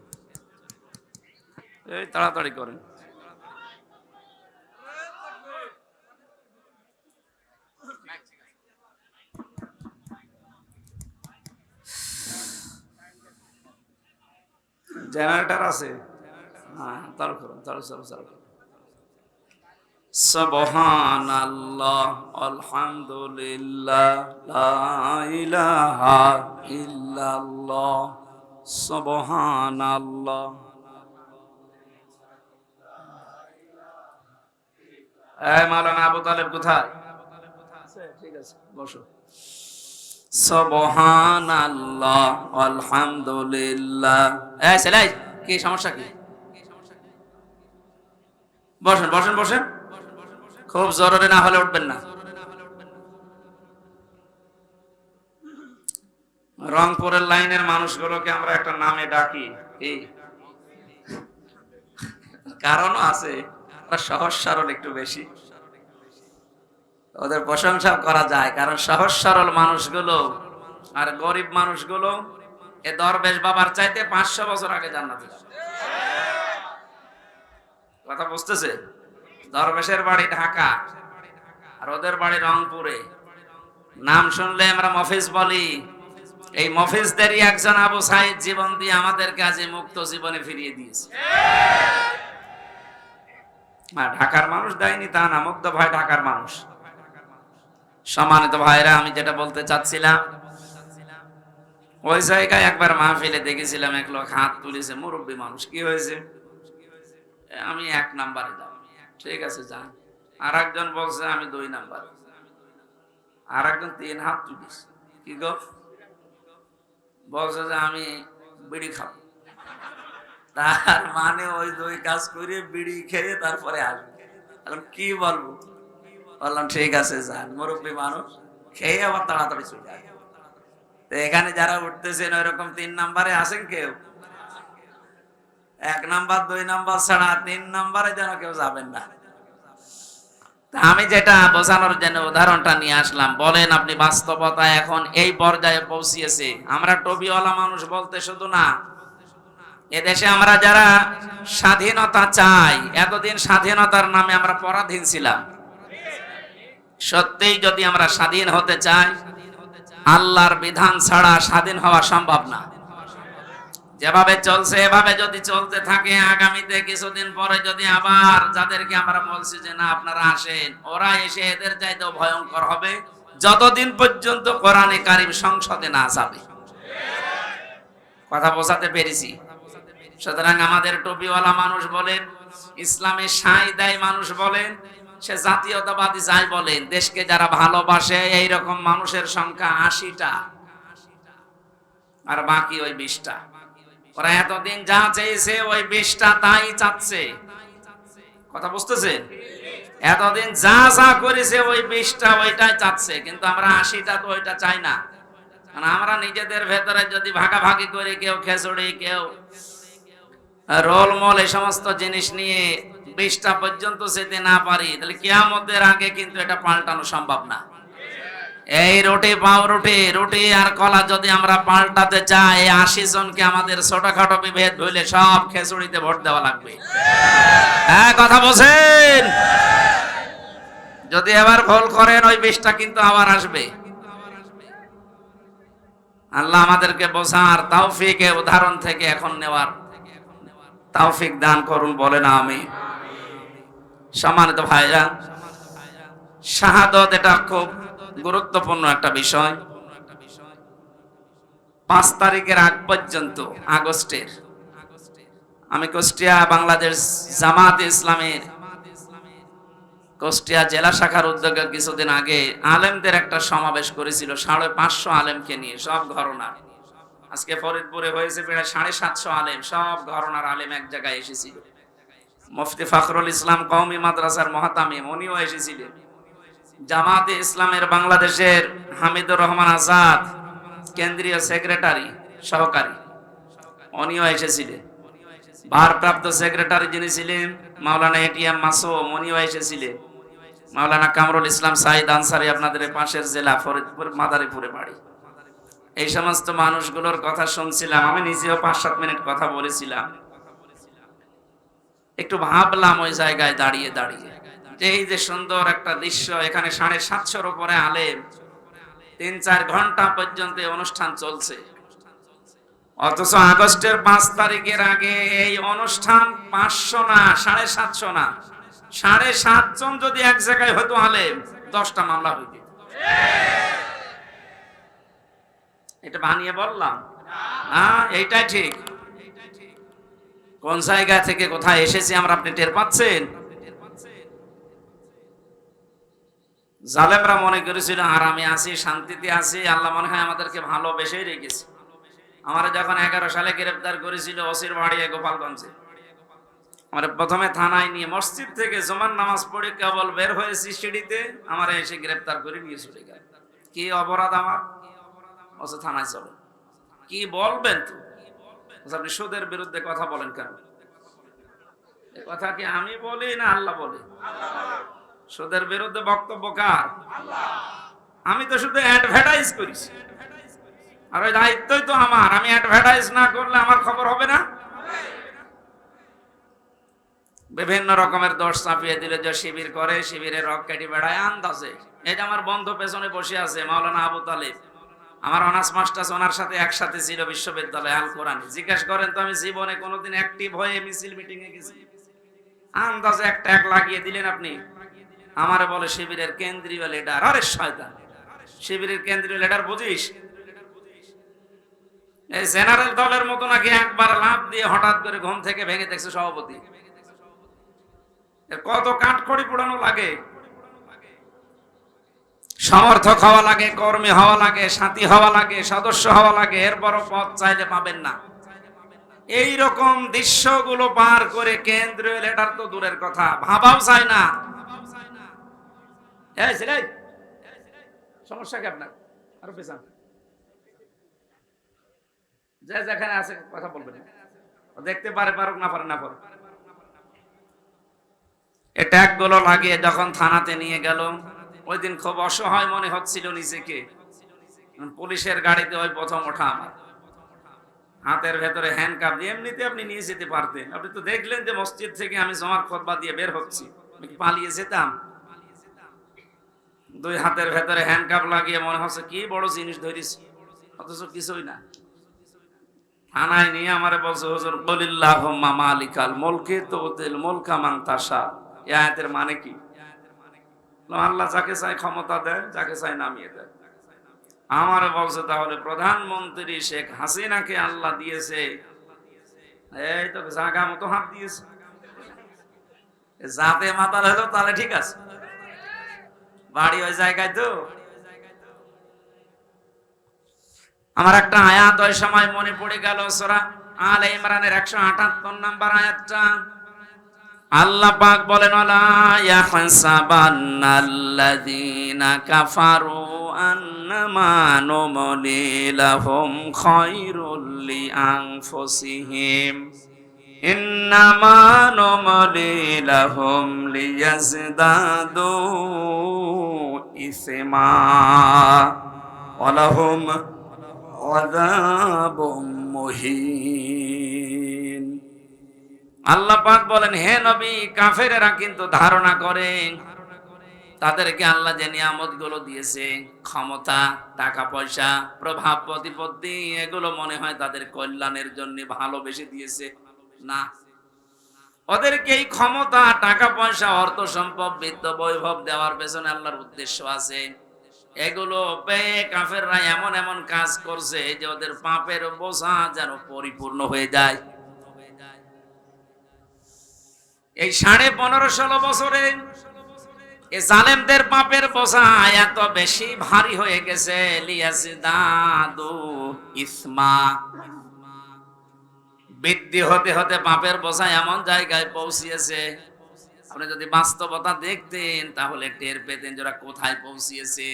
এই তাড়াতাড়ি করেন। জেনারেটর আছে? হ্যাঁ চালু করুন, চালু চালু চালু। সুবহানাল্লাহ আলহামদুলিল্লাহ লা ইলাহা ইল্লাল্লাহ সুবহানাল্লাহ। এই মাওলানা আবু তালেব কোথায়? ঠিক আছে বসো। সুবহানাল্লাহ আলহামদুলিল্লাহ। এই ছেলে কি সমস্যা কি? বসেন বসেন বসেন, খুব জরুরি না হলে উঠবেন না। রংপুরের লাইনের মানুষগুলোকে আমরা একটা নামে ডাকি, কি কারণও আছে, সহজ সরল একটু বেশি, ওদের প্রশংসা করা যায়। কারণ সহজ সরল মানুষগুলো আর গরিব মানুষগুলো এ দরবেশ বাবার চাইতে 500 বছর আগে জান্নাতে যাবে। কথা বুঝতেছে? দরবেশের বাড়ি ঢাকা আর ওদের বাড়ি রংপুরে। নাম শুনলে আমরা মফিজ বলি। এই মফিজদেরই একজন আবু সাইদ জীবন দিয়ে আমাদের কাছে মুক্ত জীবনে ফিরিয়ে দিয়েছে। ঢাকার মানুষ দেয়নি তা না, মুক্ত ভাই ঢাকার মানুষ। সম্মানিত ভাইরা, আমি যেটা বলতে চাচ্ছিলাম, ওই জায়গায় একবার মাহফিলে দেখেছিলাম এক লোক হাত তুলেছে, মুরব্বী মানুষ। কি হয়েছে? আমি 1 নাম্বারে যাব। ঠিক আছে যান। আর একজন বলছে আমি 2 নাম্বারে, আর একজন 3 হাত তুলেছে। কি গো? বলছে যে আমি বিড়ি খাবো। তার মানে ওই 2 কাজ করে বিড়ি খেয়ে তারপরে আসবে। এখন কি বলবো? বললাম ঠিক আছে যান, মুরব্বী মানুষ, খেয়ে আবার তাড়াতাড়ি চলে যায়। তো এখানে যারা উঠতেছেন ওইরকম 3 নাম্বারে আছেন কেউ? 1 নাম্বার 2 নাম্বার ছাড়া 3 নাম্বারে যেন কেউ যাবেন না। আমি যেটা বোঝানোর জন্য উদাহরণটা নিয়ে আসলাম, বলেন আপনি বাস্তবতা এখন এই পর্যায়ে পৌঁছিয়েছে। আমরা টবিওয়ালা মানুষ বলতে শুধু না, এদেশে আমরা যারা স্বাধীনতা চাই, এতদিন স্বাধীনতার নামে আমরা পরাধীন ছিলাম। সত্যিই যদি আমরা স্বাধীন হতে চাই, আল্লাহর বিধান ছাড়া স্বাধীন হওয়া সম্ভব না। যেভাবে চলছে এভাবে যদি চলতে থাকে, আগামীতে কিছুদিন পরে যদি আবার যাদেরকে আমরা বলছি যে না আপনারা আসেন, ওরা এসে এদের চাইতেও ভয়ঙ্কর হবে, যতদিন পর্যন্ত কোরআনে কারিম সংসদে না যাবে। কথা বোঝাতে পেরেছি? সুতরাং আমাদের টুপিওয়ালা মানুষ বলেন, ইসলামে সাই দেয় মানুষ বলেন, সে জাতীয়তাবাদী যাই বলেন, দেশকে যারা ভালোবাসে এইরকম মানুষের সংখ্যা 80টা, আর বাকি ওই 20টা। ওরা এতদিন যা চেয়েছে ওই 20টা তাই চাচ্ছে। কথা বুঝতেছেন? এতদিন যা যা করেছে ওই 20টা ওইটাই চাচ্ছে, কিন্তু আমরা 80টা তো ওইটা চাই না। কারণ আমরা নিজেদের ভেতরে যদি ভাগাভাগি করে, কেউ খেচুড়ি, কেউ রোলমল, এই সমস্ত জিনিস নিয়ে 20টা পর্যন্ত যেতে না পারি, তাহলে কিয়ামতের আগে কিন্তু এটা পাল্টানো সম্ভব না। এই রুটি পাউরুটি, রুটি আর কলা যদি আমরা পাল্টাতে চাই, 80 জনকে আমাদের ছোটখাটো বিভেদ ভুলে সব খেচুড়িতে ভোট দেওয়া লাগবে। হ্যাঁ, কথা বলছেন? যদি এবার ভুল করেন ওই 20টা কিন্তু আবার আসবে। আল্লাহ আমাদেরকে বোঝার তৌফিক, উদাহরণ থেকে এখন নেওয়ার তৌফিক দান করুন, বলে না আমি। সম্মানিত ভাইরা, শাহাদাত এটা খুব গুরুত্বপূর্ণ একটা বিষয়। 5 তারিখের আগ পর্যন্ত, আগস্টের, আমি কুষ্টিয়া বাংলাদেশ জামাত ইসলামের কুষ্টিয়া জেলা শাখার উদ্যোগে কিছুদিন আগে আলেমদের একটা সমাবেশ করেছিল, 550 আলেমকে নিয়ে, সব ঘরানার। আজকে ফরিদপুরে হয়েছে প্রায় 750 আলেম, সব ঘরানার আলেম এক জায়গায় এসেছিল। মুফতি ফখরুল ইসলাম কওমি মাদ্রাসার মুহতামিম, উনিও এসেছিলেন। জামাতে ইসলামের বাংলাদেশের হামিদুর রহমান আজাদ কেন্দ্রীয় সেক্রেটারি সহকারী, উনিও এসেছিলেন। ভারপ্রাপ্ত সেক্রেটারি যিনি ছিলেন মাওলানা এটিএম মাসুম, উনিও এসেছিলেন। মাওলানা কামরুল ইসলাম সাইদ আনসারী, আপনাদের পাশের জেলা ফরিদপুর মাদারীপুরে বাড়ি। এই সমস্ত মানুষগুলোর কথা শুনছিলাম, আমি নিজেও 5-7 মিনিট কথা বলেছিলাম। একটু ভাবলাম ওই জায়গায় দাঁড়িয়ে দাঁড়িয়ে, যে এই যে সুন্দর একটা দৃশ্য, এখানে 750-র উপরে আলেম, 3-4 ঘন্টা পর্যন্ত অনুষ্ঠান চলছে। অথচ আগস্টের 5 তারিখের আগে এই অনুষ্ঠান 500 না, 750 না, 7.5 জন যদি এক জায়গায় হতো আলেম, 10টা মামলা হইত। এটা বানিয়ে বললাম না, এইটাই ঠিক। কোন জায়গা থেকে কোথায় এসেছি আমরা, আপনি টের পাচ্ছেন? জালেমরা মনে করেছিল আর আমি আছি, শান্তিতে আছি, আল্লাহ মনে হয় আমাদেরকে ভালোবেসেই রেখেছে। আমার যখন 11 সালে গ্রেফতার করেছিল ওসির বাড়ি গোপালগঞ্জে, আমার প্রথমে থানায় নিয়ে, মসজিদ থেকে জুমার নামাজ পড়ে কেবল বের হয়েছি সিঁড়িতে, আমার এসে গ্রেফতার করে নিয়ে চলে গেল। কি অপরাধ আমার? ওসে থানায় চলে। কি বলবেন? তো আপনি সুদের বিরুদ্ধে কথা বলেন কেন? এ কথা কি আমি বলি না আল্লাহ বলে? সুদের বিরুদ্ধে বক্তব্য কার? আমি তো শুধু অ্যাডভার্টাইজ করেছি, আর ওই দায়িত্বই তো আমার। আমি অ্যাডভার্টাইজ না করলে আমার খবর হবে না। বিভিন্ন রকমের দোষ চাপিয়ে দিলে, যে শিবির করে, শিবিরের রক কেটে বেড়ায় আন্দাজে। এই যে আমার বন্ধু পেছনে বসে আছে মাওলানা আবু তালেব, আমার অনার্স মাস্টার্স ওনার সাথে একসাথে ছিল বিশ্ববিদ্যালয়ে আল কোরআনে। জিজ্ঞেস করেন তো, আমি জীবনে কোনোদিন অ্যাক্টিভ হয়ে মিছিল মিটিং এ গেছি? আন্দাজে একটা এক লাগিয়ে দিলেন আপনি। আমারে বলে শিবিরের কেন্দ্রীয় লিডার। আরে শয়তান, শিবিরের কেন্দ্রীয় লিডার বুঝিস? এই জেনারেল দলের মতো নাকি একবার লাফ দিয়ে হঠাৎ করে ঘুম থেকে ভেঙে দেখছে সভাপতি? কত কাঠখড়ি পোড়ানো লাগে, সমর্থক হওয়া লাগে, কর্মী হওয়া লাগে, সাথী হওয়া লাগে, সদস্য হওয়া লাগে, এরপরও পদ চাইলে পাবেন না। এই রকম দৃশ্যগুলো পার করে কেন্দ্রীয় লিডার তো দূরের কথা, ভাবাও চায় না। এই ছেলে, সমস্যা কি আপনার? আরো পেছান, যে যেখানে আছে কথা বলবেন, দেখতে পারে পারুক, না পারে না পারুক। এই ট্যাগগুলো লাগিয়ে যখন থানাতে নিয়ে গেল, ওই দিন খুব অসহায় মনে হচ্ছিল নিজেকে। পুলিশের গাড়িতে ওই প্রথম ওঠা আমার, হাতের ভেতরে হ্যান্ডকাপ দিয়ে। এমনিতে আপনি নিয়ে যেতে পারতেন, আপনি তো দেখলেন যে মসজিদ থেকে আমি জমার খুতবা দিয়ে বের হচ্ছি, আমি কি পালিয়ে যেতাম? দুই হাতের ভেতরে হ্যান্ডকাপ লাগিয়ে মনে হচ্ছে কি বড় জিনিস ধরিস, অথচ কিছুই না। থানায় নিয়ে আমারে বলছে, হুজুর বলিল্লাহুম্মা মালিকাল মুলকি তুতিল মুলকা মান তাশা। এই আয়াতের মানে কি? আল্লাহ যাকে চায় ক্ষমতা দেয়, যাকে চায় নামিয়ে দেয়। আমারে বলছে তাহলে প্রধানমন্ত্রী শেখ হাসিনাকে আল্লাহ দিয়েছে, এই তো জায়গা মতো হাত দিয়েছে, যাতে মাতাল হলো তাহলে ঠিক আছে, বাড়ি ওই জায়গায় তো। আমার একটা আয়াত ওই সময় মনে পড়ে গেল, সূরা আলে ইমরানের 178 নম্বর আয়াতটা। আল্লাহ পাক বলেন, ওয়ালা ইয়াহসাবান্নাল্লাযীনা কাফারু আন্নামা নুমলি লাহুম খায়রুল লিআনফুসিহিম ইন্নামা নুমলি লাহুম লিয়াজদাদু ইসমা ওয়ালাহুম আযাবুম মুহিন। আল্লাহ পাক বলেন, হে নবী, কাফেরেরা কিন্তু ধারণা করে তাদেরকে আল্লাহ যে নিয়ামত গুলো দিয়েছে, ক্ষমতা, টাকা পয়সা, প্রভাব প্রতিপত্তি, এগুলো মনে হয় তাদের কল্যাণের জন্য ভালোবেসে দিয়েছে। না, ওদেরকে এই ক্ষমতা, টাকা পয়সা, অর্থ সম্পদ, বিত্ত বৈভব দেওয়ার পেছনে আল্লাহর উদ্দেশ্য আছে। এগুলো পেয়ে কাফেররা এমন এমন কাজ করছে যে ওদের পাপের বোঝা যেন পরিপূর্ণ হয়ে যায়। এই 15.5-16 বছরে এই জালেমদের পাপের বোঝা এত বেশি ভারী হয়ে গেছে, লিয়াজদাদু ইসমা, বৃদ্ধি হতে হতে পাপের বোঝা এমন জায়গায় পৌঁছিয়েছে, আপনি যদি বাস্তবতা দেখতেন তাহলে টের পেতেন যারা কোথায় পৌঁছিয়েছে।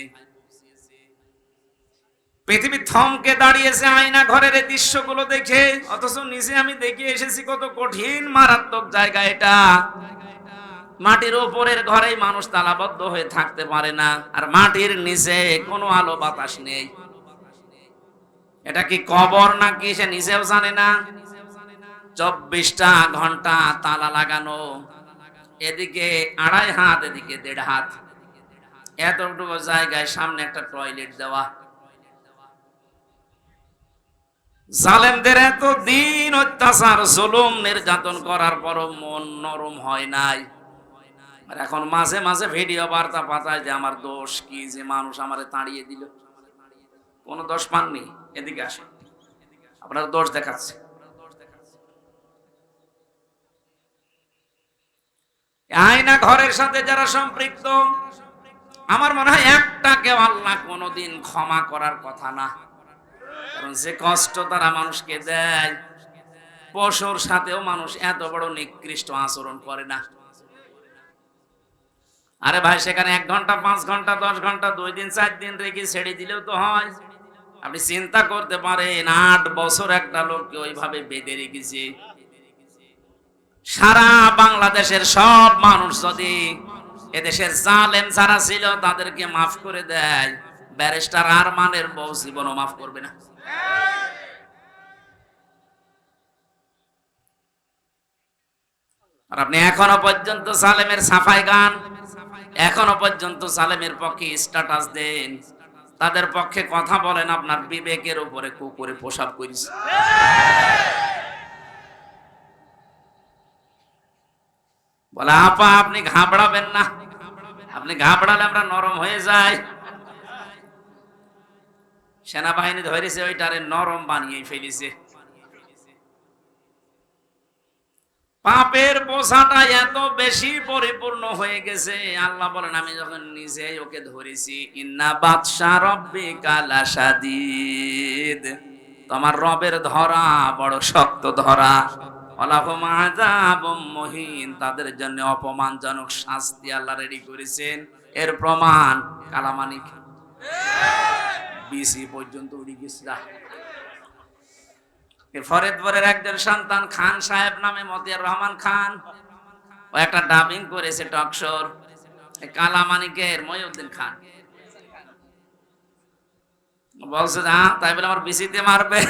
পৃথিবী থমকে দাঁড়িয়েছে আয়না ঘরের এই দৃশ্যগুলো দেখে, অথচ নিজে আমি দেখে এসেছি কত কঠিন মারাত্মক জায়গা এটা। মাটির উপরের ঘরেই মানুষ তালাবদ্ধ হয়ে থাকতে পারে না, আর মাটির নিচে কোনো আলো বাতাস নেই। এটা কি কবর নাকি সে নিজেও জানে না। 24টা ঘন্টা তালা লাগানো, এদিকে 2.5 হাত, এদিকে 1.5 হাত, এতটুকু জায়গায় সামনে একটা টয়লেট দেওয়া। জালেমদের এত দিন অত্যাচার, জুলুম, নির্যাতন করার পরও মন নরম হয় নাই। আর এখন মাঝে মাঝে ভিডিও বার্তা পাঠায় যে আমার দোষ কি যে মানুষ আমারে তাড়িয়ে দিল। কোন দোষ পাননি, এদিকে আসেন, আপনার দোষ দেখাচ্ছে। আয়না ঘরের সাথে যারা সম্পৃক্ত, আমার মনে হয় একটাকেও আল্লাহ কোনোদিন ক্ষমা করার কথা না। কারণ যে কষ্ট তারা মানুষকে দেয়, পশুর সাথেও মানুষ এত বড় নিকৃষ্ট আচরণ করে না। আরে ভাই, সেখানে 1 ঘন্টা, 5 ঘন্টা, 10 ঘন্টা, 2 দিন, 4 দিন রেখে ছেড়ে দিলেও তো হয়। আপনি চিন্তা করতে পারেন, 8 বছর একটা লোককে ওইভাবে বেঁধে রেখেছে। সারা বাংলাদেশের সব মানুষ যদি এদেশের জালেম যারা ছিল তাদেরকে মাফ করে দেয়, ব্যারিস্টার আরমানের বউ জীবনও মাফ করবে না। আর আপনি এখনো পর্যন্ত জালেমের সাফাই গান, এখনো পর্যন্ত জালেমের পক্ষে স্ট্যাটাস দেন, তাদের পক্ষে কথা বলেন, আপনার বিবেকের উপরে কুকুরে পোশাক করিস। বলে, আপা আপনি ঘাবড়াবেন না, আপনি ঘাবড়ালে আমরা নরম হয়ে যাই। সেনাবাহিনী ধরেছে ওইটারে নরম বানিয়ে ফেলেছে। পাপের বোঝাটা এত বেশি পরিপূর্ণ হয়ে গেছে, আল্লাহ বলেন আমি যখন নিজে ওকে ধরেছি, ইন্না বাতশা রাব্বিকা লাশাদীদ, তোমার রবের ধরা বড় শক্ত ধরা। ওয়ালাহুম আযাবুম মুহিন, তাদের জন্য অপমানজনক শাস্তি আল্লাহ রেডি করেছেন। এর প্রমাণ কালামানিক বিসি পর্যন্ত উড়ে গেছে। ফরিদপুরের একজন সন্তান খান সাহেব নামে, মতিয়ার রহমান খান, ও একটা ডাবিং করেছে টকশোর। কালামানিকের মহিউদ্দিন খান বলছে তাই বলে আমার বিসিতে মারবে।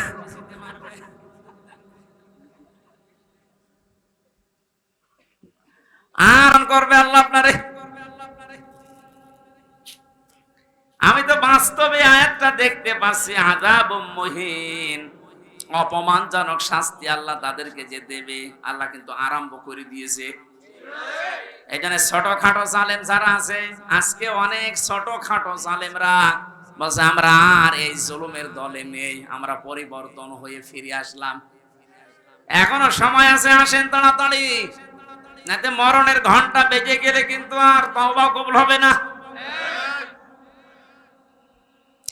আর করবে আল্লাহ আপনারে। আমি তো বাস্তবে আয়াতটা দেখতে পাচ্ছি, আযাবুম মুহিন, অপমানজনক শাস্তি আল্লাহ তাদেরকে যে দেবে, আল্লাহ কিন্তু আরম্ভ করে দিয়েছে। এই জন্য ছোটখাটো জালেম যারা আছে, আজকে অনেক ছোটখাটো জালেমরা বলছে আমরা আর এই জুলুমের দলে নেই, আমরা পরিবর্তন হয়ে ফিরে আসলাম। এখনো সময় আছে, আসেন তাড়াতাড়ি, নাতে মরণের ঘন্টা বেজে গেলে কিন্তু আর তওবা কবুল হবে না।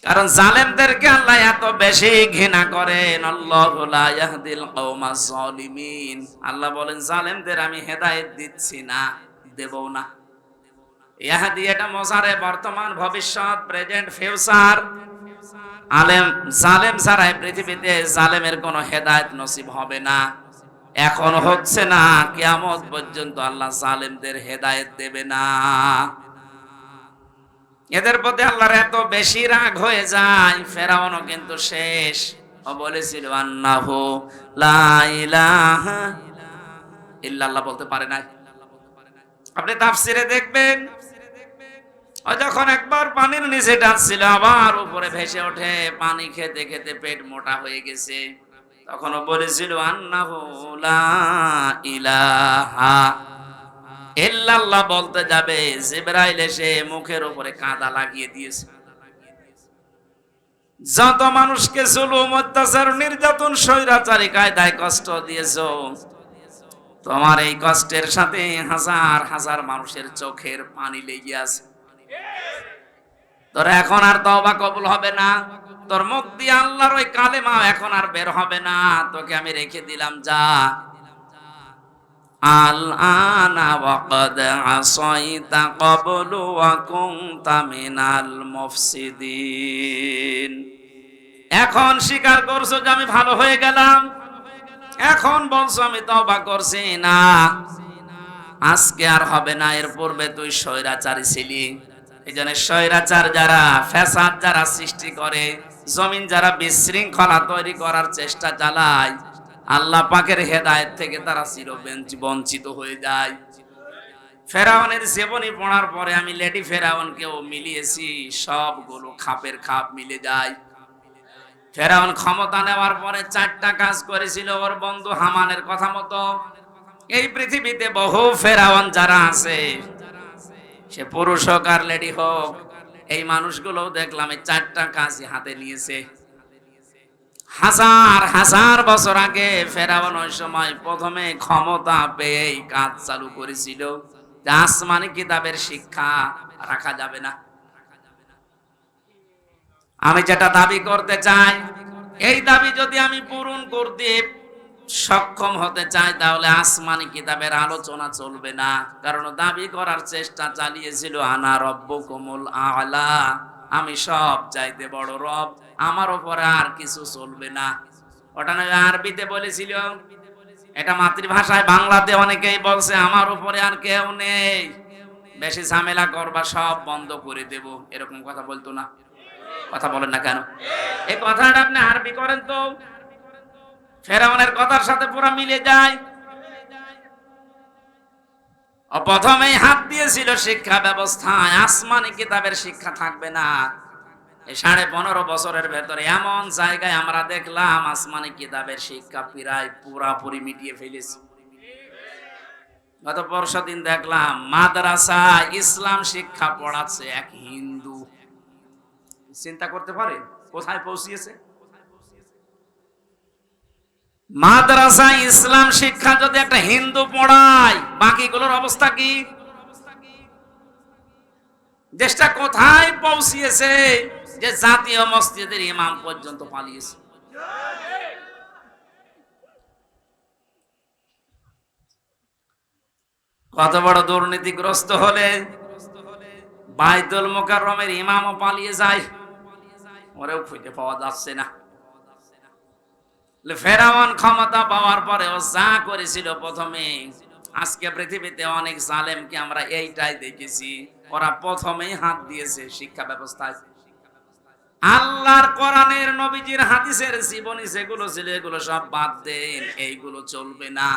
কারণ জালেমদেরকে আল্লাহ এত বেশি ঘৃণা করেন। আল্লাহু লা ইয়াহদিল কওমাজ জালিমিন, আল্লাহ বলেন জালেমদের আমি হেদায়েত দিচ্ছি না, দেবও না। ইয়াহদি এটা মোজারে, বর্তমান, ভবিষ্যৎ, প্রেজেন্ট, ফিউচার। জালেম ছাড়া পৃথিবীতে জালেমের কোনো হেদায়েত নসিব হবে না। এখন হচ্ছে না, কিয়ামত পর্যন্ত আল্লাহ জালেমদের হেদায়েত দেবে না। এদের প্রতি আল্লাহর এত বেশি রাগ হয়ে যায়, ফেরাউনও কিন্তু শেষ। ও বলেছিল আন্নাহু লা ইলাহা ইল্লাল্লাহ, বলতে পারে না। আপনি তাফসিরে দেখবেন, ও যখন একবার পানির নিচে ডাকছিল, আবার উপরে ভেসে ওঠে, পানি খেতে খেতে পেট মোটা হয়ে গেছে, তখনও বলেছিল আন্নাহু লা ইলাহা ইল্লাল্লাহ। বলতে যাবে, জিবরাইল এসে মুখের উপরে কাঁদা লাগিয়ে দিয়েছে। যত মানুষকে জুলুম, অত্যাচার, নির্যাতন, স্বৈরাচারী কায়দায় কষ্ট দিয়েছো, তোমার এই কষ্টের সাথে হাজার হাজার মানুষের চোখের পানি লেগে আছে। তোর এখন আর তওবা কবুল হবে না, তোর মুখ দিয়ে আল্লাহর ওই কালেমা এখন আর বের হবে না, তোকে আমি রেখে দিলাম, যা। আল আনা ওয়াকাদ আসাইতা ক্বাবলু ওয়া কুনতা মিনাল মুফসিদিন। এখন স্বীকার করছো যে আমি ভালো হয়ে গেলাম, এখন বলছো আমি তওবা করছি না, আজকে আর হবে না। এর পূর্বে তুই স্বৈরাচারী ছিলি। এই জন্য স্বৈরাচার যারা, ফ্যাসাদ যারা সৃষ্টি করে, জমিন যারা বিশৃঙ্খলা তৈরি করার চেষ্টা চালায়, আল্লাহ পাকের হেদায়েত থেকে তারা চিরবঞ্চিত হয়ে যায়। ফেরাউনের জীবনী পড়ার পরে আমি লেডি ফেরাউনকেও মিলিয়েছি, সবগুলো খাপের খাপ মিলে যায়। ফেরাউন ক্ষমতা নেওয়ার পরে 4টা কাজ করেছিল ওর বন্ধু হামানের কথা মতো। এই পৃথিবীতে বহু ফেরাউন যারা আছে, সে পুরুষ হোক আর লেডি হোক, এই মানুষগুলো দেখলাম এই 4টা কাজই হাতে নিয়েছে। হাজার হাজার বছর আগে ফেরাউন ওই সময় প্রথমে ক্ষমতা পেয়ে কাজ চালু করেছিল যে আসমানি কিতাবের শিক্ষা রাখা যাবে না। আমি যেটা দাবি করতে চাই, এই দাবি যদি আমি পূরণ করতে সক্ষম হতে চাই, তাহলে আসমানি কিতাবের আলোচনা চলবে না। কারণ দাবি করার চেষ্টা চালিয়েছিল আনা রব্বুকুমুল আ'লা, আমি সব চাইতে বড় রব, আমার উপরে আর কিছু চলবে না। ওটা নয় আরবিতে বলেছিল, এটা মাতৃভাষায় বাংলাতে অনেকেই বলছে আমার উপরে আর কেউ নেই, বেশি ঝামেলা করবা সব বন্ধ করে দেব, এরকম কথা বলতো না। কথা বলেন না কেন? এই কথাটা আপনি আরবি করেন তো, ফেরাউনের কথার সাথে পুরো মিলে যায়। প্রথমেই হাত দিয়েছিল শিক্ষা ব্যবস্থায়, আসমানি কিতাবের শিক্ষা থাকবে না। এই 15.5 বছরের ভেতরে এমন জায়গায় আমরা দেখলাম আসমানি কিতাবের শিক্ষা প্রায় পুরাপুরি মিটিয়ে ফেলেছে। গত পরশুদিন দেখলাম মাদ্রাসা ইসলাম শিক্ষা পড়াচ্ছে এক হিন্দু। চিন্তা করতে পারে কোথায় পৌঁছিয়েছে? মাদ্রাসা ইসলাম শিক্ষা যদি একটা হিন্দু পড়ায়, বাকিগুলোর অবস্থা কি? দেশটা কোথায় পৌঁছিয়েছে যে জাতীয় মসজিদের ইমাম পর্যন্ত পালিয়েছে। কত বড় দুর্নীতিগ্রস্ত হলে বাইতুল মুকাররমের ইমামও পালিয়ে যায়, ওরেও খুঁজে পাওয়া যাচ্ছে না। ফেরাউন ক্ষমতা পাওয়ার পরে ও যা করেছিল প্রথমে, আজকে পৃথিবীতে অনেক জালেমকে আমরা এইটাই দেখেছি, ওরা প্রথমেই হাত দিয়েছে শিক্ষা ব্যবস্থায়। আল্লাহর কোরআনের নবীজির হাদিসের জীবনী যেগুলো ছিল এগুলো সব বাদ দেন, এইগুলো চলবে না।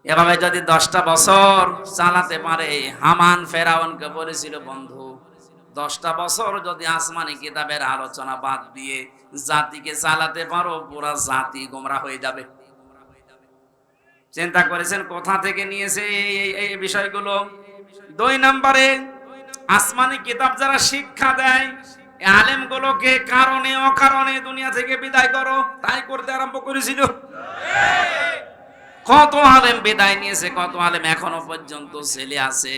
এভাবে যদি 10টা বছর চালাতে পারে, হামান ফেরাউনকে বলেছিল বন্ধু 10টা বছর যদি আসমানি কিতাবের আলোচনা বাদ দিয়ে জাতিকে চালাতে পারো, পুরা জাতি গোমরা হয়ে যাবে। চিন্তা করেছেন কোথা থেকে নিয়েছে এই বিষয়গুলো? 2 নম্বরে, আসমানি কিতাব যারা শিক্ষা দেয়, আলেমগুলোকে কারণে অকারণে দুনিয়া থেকে বিদায় করো, তাই করতে আরম্ভ করেছিল। কত আলেম বিদায় নিয়েছে, কত আলেম এখনো পর্যন্ত ছেলে আছে।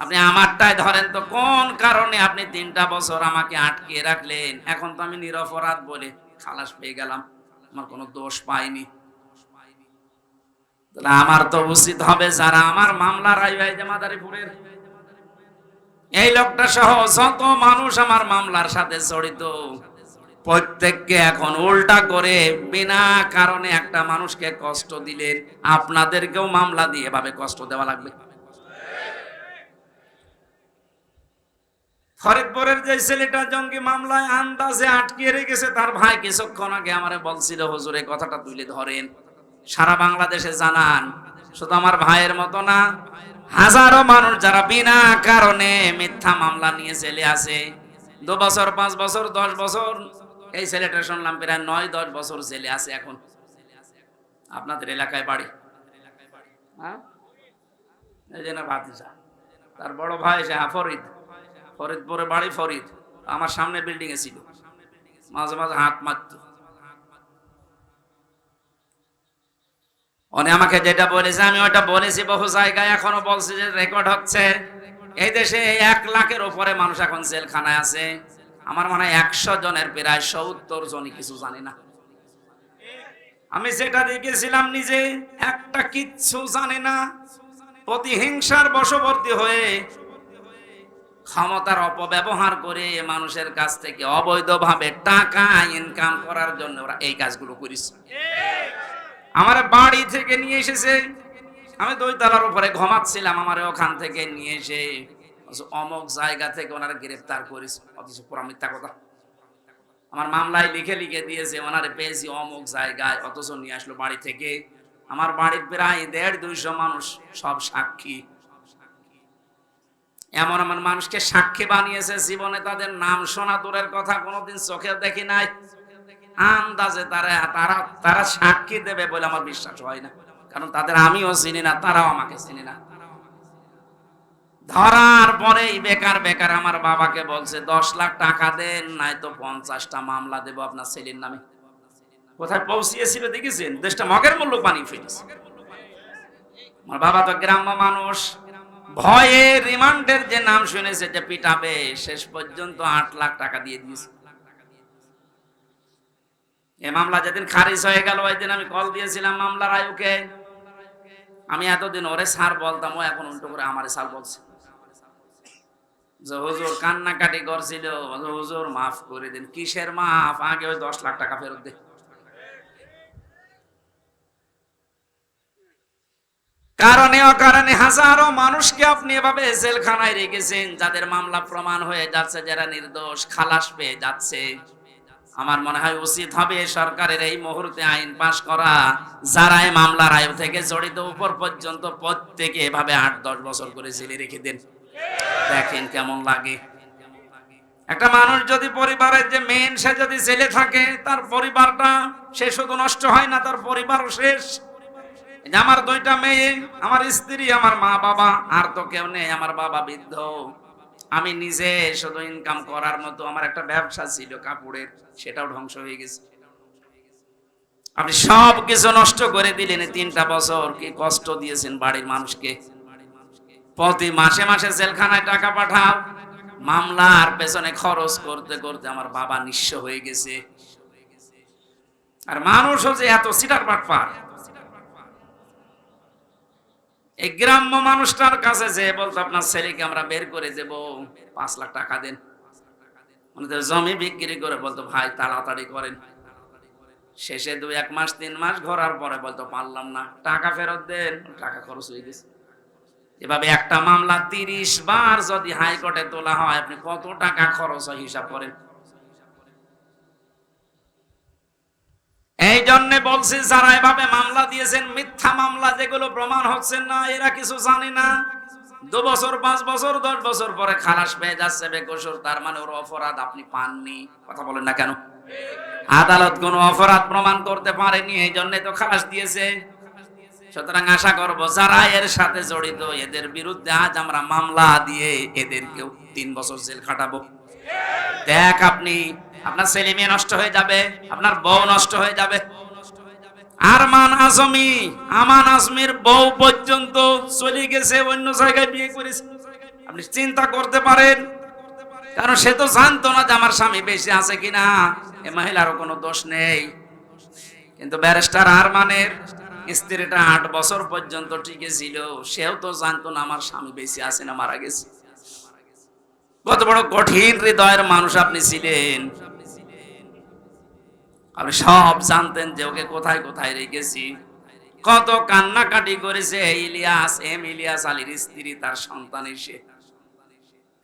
আপনি আমারটাই ধরেন তো, কোন কারণে আপনি 3টা বছর আমাকে আটকে রাখলেন? এখন তো আমি নিরপরাধ বলে খালাস পেয়ে গেলাম, আমার কোনো দোষ পাইনি। তাহলে আমার তো উচিত হবে যারা আমার মামলার মাদারীপুরের এই লোকটা সহ যত মানুষ আমার মামলার সাথে জড়িত, প্রত্যেককে এখন উল্টা করে বিনা কারণে একটা মানুষকে কষ্ট দিলেন, আপনাদেরকেও মামলা দিয়ে এভাবে কষ্ট দেওয়া লাগবে। ফরিদপুরের যে ছেলেটা জঙ্গি মামলায় আন্দাজে আটকে রেখেছে, তার ভাই কিছুক্ষণ আগে আমারে বলছিল হুজুর এই কথাটা তুলে ধরেন, সারা বাংলাদেশে জানান। শুধু আমার ভাইয়ের মতো না, হাজারো মানুষ যারা বিনা কারণে মিথ্যা মামলা নিয়ে জেলে আছে, 2 বছর 5 বছর 10 বছর। এই ছেলেটা শুনলাম প্রায় 9-10 বছর জেলে আছে এখন। আপনাদের এলাকায় বাড়ি, হ্যাঁ, এই যে না ভাতিজা, তার বড় ভাই সে ফরিদ, ফরিদপুরে বাড়ি ফরিদ, আমার সামনে বিল্ডিং এ ছিল, মাঝে মাঝে হাত মারত। উনি আমাকে যেটা বলেছে আমি ওটা বলেছি বহু জায়গায়, এখনো বলছি যে রেকর্ড হচ্ছে। এই দেশে 1 লাখের উপরে মানুষ এখন জেলখানায় আছে। আমার মনে হয় 100 জনের প্রায় 70 জনই কিছু জানে না। আমি যেটা দেখেছিলাম নিজে, একটা কিচ্ছু জানে না, প্রতিহিংসার বশবর্তী হয়ে ক্ষমতার অপব্যবহার করে মানুষের কাছ থেকে অবৈধভাবে টাকা ইনকাম করার জন্য ওরা এই কাজগুলো করেছে। আমার বাড়ি থেকে নিয়ে এসেছে, আমি 2 তলার উপরে ঘুমাচ্ছিলাম, আমার ওখান থেকে নিয়ে এসে অমুক জায়গা থেকে ওনারা গ্রেফতার করেছে, অথচ পুরা মিথ্যা কথা। আমার মামলায় লিখে লিখে দিয়েছে ওনারে পেয়েছি অমুক জায়গায়, অথচ নিয়ে আসলো বাড়ি থেকে। আমার বাড়ির প্রায় 150-200 মানুষ, সব সাক্ষী। এমন এমন মানুষকে সাক্ষী বানিয়েছে, জীবনে তাদের নাম শোনা দূরের কথা, কোনোদিন চোখে দেখি নাই। আন্দাজে তারা সাক্ষী দেবে বলে আমার বিশ্বাস হয় না, কারণ তাদের আমিও চিনি না, তারাও আমাকে চিনি না। ধরার পরেই বেকার বেকার আমার বাবাকে বলছে 10 লাখ টাকা দেন, নাই তো 50টা মামলা দেব আপনার ছেলের নামে। কোথায় পৌঁছিয়েছিল দেখেছেন? দেশটা মগের মূল্য পানি ফেলেছে। আমার বাবা তো গ্রাম্য মানুষ, ভয়ে রিমান্ডের যে নাম শুনেছে যে পিটাবে, শেষ পর্যন্ত 8 লাখ টাকা দিয়ে দিয়েছে। এই মামলা যেদিন খারিজ হয়ে গেল, ওই দিন আমি কল দিয়েছিলাম মামলার আয়ুকে। আমি এতদিন ওরে স্যার বলতাম, ও এখন উল্টো করে আমারে স্যার বলছে। যে হুজুর কান্নাকাটি করছিল, হুজুর মাফ করে দিন। কিসের মাফ? আগে ওই 10 লাখ টাকা ফেরত দে। কারণে অকারণে হাজারো মানুষকে আপনি এভাবে জেলখানায় রেখেছেন, যাদের মামলা প্রমাণ হয়ে যাচ্ছে, যারা নির্দোষ খালাস পেয়ে যাচ্ছে। আমার মনে হয় উচিত হবে সরকারের এই মুহূর্তে আইন পাশ করা, যারা এই মামলার আয়ু থেকে জড়িত উপর পর্যন্ত প্রত্যেকে এভাবে 8-10 বছর করে জেলে রেখে দেন। দেখেন কেমন লাগে। একটা মানুষ যদি পরিবারের যে মেন, সে যদি জেলে থাকে, তার পরিবারটা সে শুধু নষ্ট হয় না, তার পরিবারও শেষ। আমার 2টা মেয়ে, আমার স্ত্রী, আমার মা বাবা, আর তো কেউ নেই। আমার বাবা বৃদ্ধ, আমি নিজে শুধু ইনকাম করার মতো আমার একটা ব্যবসা ছিল কাপড়ের, সেটাও ধ্বংস হয়ে গেছে। আপনি সব কিছু নষ্ট করে দিলেন। 3টা বছর কি কষ্ট দিয়েছেন বাড়ির মানুষকে। প্রতি মাসে মাসে জেলখানায় টাকা পাঠাও, মামলার পেছনে খরচ করতে করতে আমার বাবা নিঃস্ব হয়ে গেছে। আর মানুষও যে এত সিটার বাটপার, এই গ্রাম্য মানুষটার কাছে যে বলতো আপনার ছেলেকে আমরা বের করে দেব, 5 লাখ টাকা দেন। ওনাদের জমি বিক্রি করে বলতো ভাই তাড়াতাড়ি করেন। শেষে 2-1 মাস 3 মাস ঘোরার পরে বলতো পারলাম না, টাকা ফেরত দেন, টাকা খরচ হয়ে গেছে। এভাবে একটা মামলা 30 বার যদি হাইকোর্টে তোলা হয়, আপনি কত টাকা খরচ হয় হিসাব করেন। এই জন্য বলছি যারা এভাবে মামলা দিয়েছেন, মিথ্যা মামলা যেগুলো প্রমাণ হচ্ছে না, এরা কিছু জানে না। 2 বছর 5 বছর 10 বছর পরে খালাস পেয়ে যাচ্ছে বেকসুর, তার মানে ওর অপরাধ আপনি পাননি। কথা বলেন না কেন? আদালত কোনো অপরাধ প্রমাণ করতে পারেনি, এই জন্য তো খালাস দিয়েছে। সুতরাং আশা করবো যারা এর সাথে জড়িত, এদের বিরুদ্ধে আজ আমরা মামলা দিয়ে এদেরকেও 3 বছর জেল খাটাবো। দেখ আপনি, আপনার ছেলে মেয়ে নষ্ট হয়ে যাবে, আপনার বউ নষ্ট হয়ে যাবে। আরমান আজমি, আমান আজমির বউ পর্যন্ত চলে গেছে, অন্য জায়গায় বিয়ে করেছে। আপনি চিন্তা করতে পারেন, কারণ সে তো জানতো না যে আমার স্বামী বেশি আছে কিনা, এ মহিলারও কোনো দোষ নেই। কিন্তু ব্যারিস্টার আরমানের স্ত্রীটা 8 বছর পর্যন্ত টিকে ছিল, সেও তো জানতো না আমার স্বামী বেশি আছে না মারা গেছে। কত বড় কঠিন হৃদয়ের মানুষ আপনি ছিলেন। আপনি সব জানতেন যে ওকে কোথায় কোথায় রেখেছি। কত কান্নাকাটি করেছে ইলিয়াস, ইলিয়াস আলীর স্ত্রী, তার সন্তান এসে।